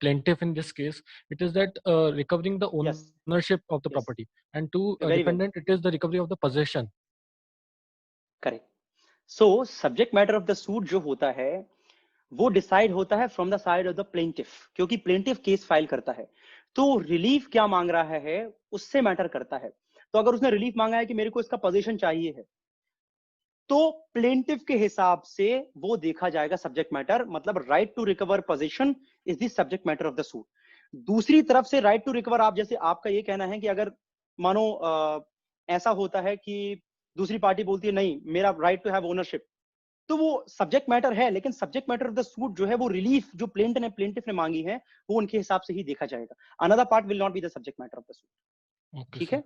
plaintiff in this case, it is that recovering the Yes. ownership of the Yes. property, and to Very defendant, it is the recovery of the possession. Correct. So subject matter of the suit जो होता है वो decide होता है from the side of the plaintiff, क्योंकि plaintiff case file करता है, तो रिलीफ क्या मांग रहा है उससे मैटर करता है। तो अगर उसने रिलीफ मांगा है कि मेरे को इसका पोजीशन चाहिए है, तो प्लेंटिफ के हिसाब से वो देखा जाएगा सब्जेक्ट मैटर, मतलब right to recover position is the subject matter of the suit. दूसरी तरफ से राइट टू रिकवर, आप जैसे आपका ये कहना है कि अगर मानो ऐसा होता है कि दूसरी पार्टी बोलती है नहीं मेरा राइट टू हैव ओनरशिप, तो वो सब्जेक्ट मैटर है, लेकिन subject matter of the suit जो है वो रिलीफ जो प्लेंटिफ ने मांगी है वो उनके हिसाब से ही देखा जाएगा। Another part will not be the subject matter of the suit. ठीक है,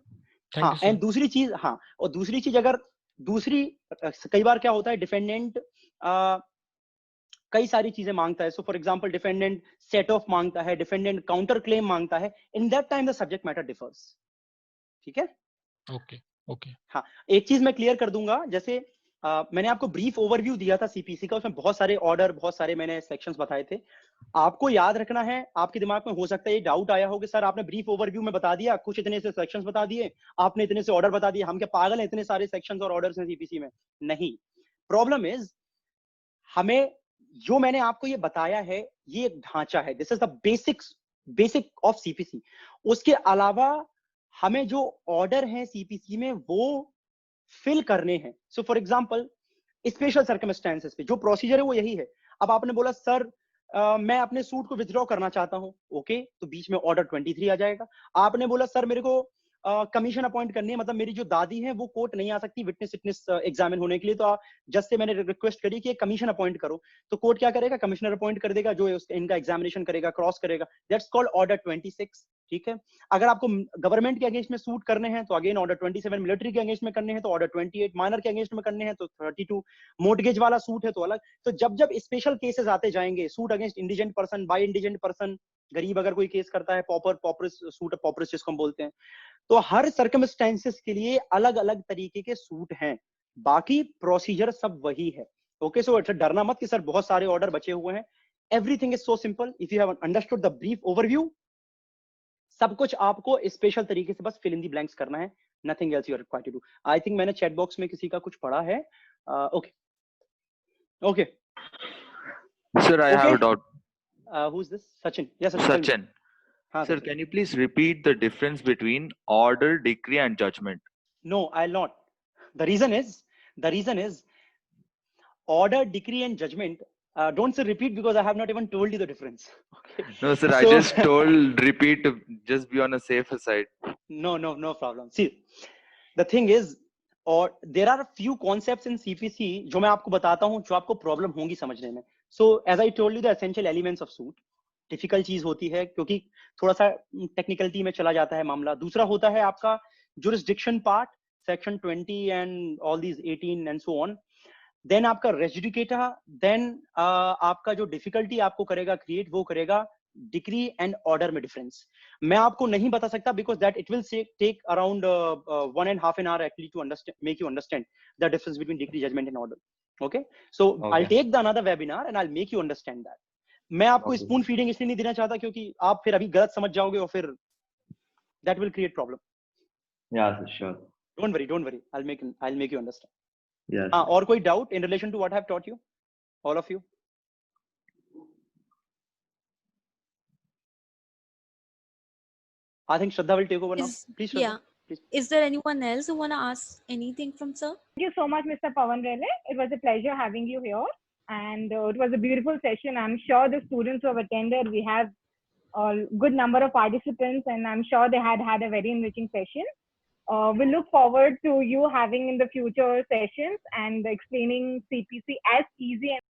हाँ। एंड दूसरी चीज, हाँ, और दूसरी चीज अगर दूसरी कई बार क्या होता है डिफेंडेंट कई सारी चीजें मांगता है। So for example defendant set of मांगता है, डिफेंडेंट काउंटर क्लेम मांगता है, इन that time the subject matter differs. ठीक है, ओके ओके। हाँ, एक चीज मैं क्लियर कर दूंगा, जैसे मैंने आपको ब्रीफ ओवरव्यू दिया था सीपीसी का, उसमें बहुत सारे ऑर्डर, बहुत सारे मैंने सेक्शंस बताए थे। आपको याद रखना है, आपके दिमाग में हो सकता है ये डाउट आया हो कि सर आपने ब्रीफ ओवरव्यू में बता दिया, कुछ इतने से सेक्शंस बता दिए, आपने इतने से ऑर्डर बता दिए, हम क्या पागल हैं, इतने सारे सेक्शंस और ऑर्डर्स हैं सीपीसी में? नहीं, प्रॉब्लम इज हमें जो मैंने आपको ये बताया है ये एक ढांचा है, this is the basic of CPC. उसके अलावा हमें जो ऑर्डर हैं सीपीसी में वो फिल करने हैं। So for example special circumstances पे जो प्रोसीजर है वो यही है। अब आपने बोला सर मैं अपने सूट को विथड्रॉ करना चाहता हूं, ओके, तो बीच में ऑर्डर 23 आ जाएगा। आपने बोला सर मेरे को कमीशन अपॉइंट करनी है, मतलब मेरी जो दादी है वो कोर्ट नहीं आ सकती विटनेस एग्जामिन होने के लिए, तो जज से मैंने रिक्वेस्ट करी कि एक कमीशन अपॉइंट करो, तो कोर्ट क्या करेगा, कमिश्नर अपॉइंट कर देगा जो इनका एग्जामिनेशन करेगा, क्रॉस करेगा, दैट्स कॉल्ड ऑर्डर 26। ठीक है, अगर आपको गवर्नमेंट के अगेंस्ट में सूट करने हैं तो अगेन ऑर्डर 27, मिलिट्री के अगेंस्ट में करने हैं तो ऑर्डर 28, माइनर के अगेंस्ट में करने हैं तो 32, मोर्टगेज वाला सूट है तो अलग। तो जब जब स्पेशल केसेस आते जाएंगे, suit against indigent person, by indigent person, गरीब अगर कोई केस करता है, पॉपरस सूट, पॉपरस जिसको हम बोलते हैं, तो हर सर्कमस्टेंसेस के लिए अलग अलग तरीके के सूट हैं, बाकी प्रोसीजर सब वही है। ओके, सो डरना मत कि सर बहुत सारे ऑर्डर बचे हुए हैं, everything is so simple if you have understood the brief overview. सब कुछ आपको स्पेशल तरीके से बस फिल इन दी ब्लैंक्स करना है, nothing else you are required to do. I think मैंने चैट बॉक्स में किसी का कुछ पढ़ा है। Okay okay Sir, I have a doubt. Who is this? Sachin? Yes Sachin. हाँ Sir, can you please repeat the difference between order, decree, and judgment? No, I'll not. The reason is order, decree, and judgment. Don't say repeat because I have not even told you the difference. Okay. No, sir, I So- just told repeat to just be on a safer side. No problem. See, the thing is, और there are a few concepts in CPC जो मैं आपको बताता हूँ जो आपको problem होंगी समझने में। So as I told you the essential elements of suit, difficult चीज होती है क्योंकि थोड़ा सा टेक्निकलिटी में चला जाता है मामला। दूसरा होता है आपका jurisdiction part, section 20 and all these 18 and so on. Then आपका रेजुडिकेटा, देन आपका जो डिफिकल्टी आपको करेगा क्रिएट वो करेगा डिक्री एंड ऑर्डर में डिफरेंस मैं आपको नहीं बता सकता because that it will take around 1.5 an hour actually to understand, make you understand the difference between decree, judgment and order. Okay, so I'll take the another webinar and I'll make you understand that. मैं आपको spoon feeding इसलिए नहीं देना चाहता क्योंकि आप फिर अभी गलत समझ जाओगे और फिर that will create problem. Yeah, sure. Don't worry. I'll make you understand. Yes. और कोई doubt in relation to what I have taught you, all of you? I think Shraddha will take over now. Please, Shraddha. Yeah. Please. Is there anyone else who want to ask anything from sir? Thank you so much, Mr. Pawan Rele. It was a pleasure having you here. And it was a beautiful session. I'm sure the students who have attended, we have a good number of participants, and I'm sure they had a very enriching session. We look forward to you having in the future sessions and explaining CPC as easy and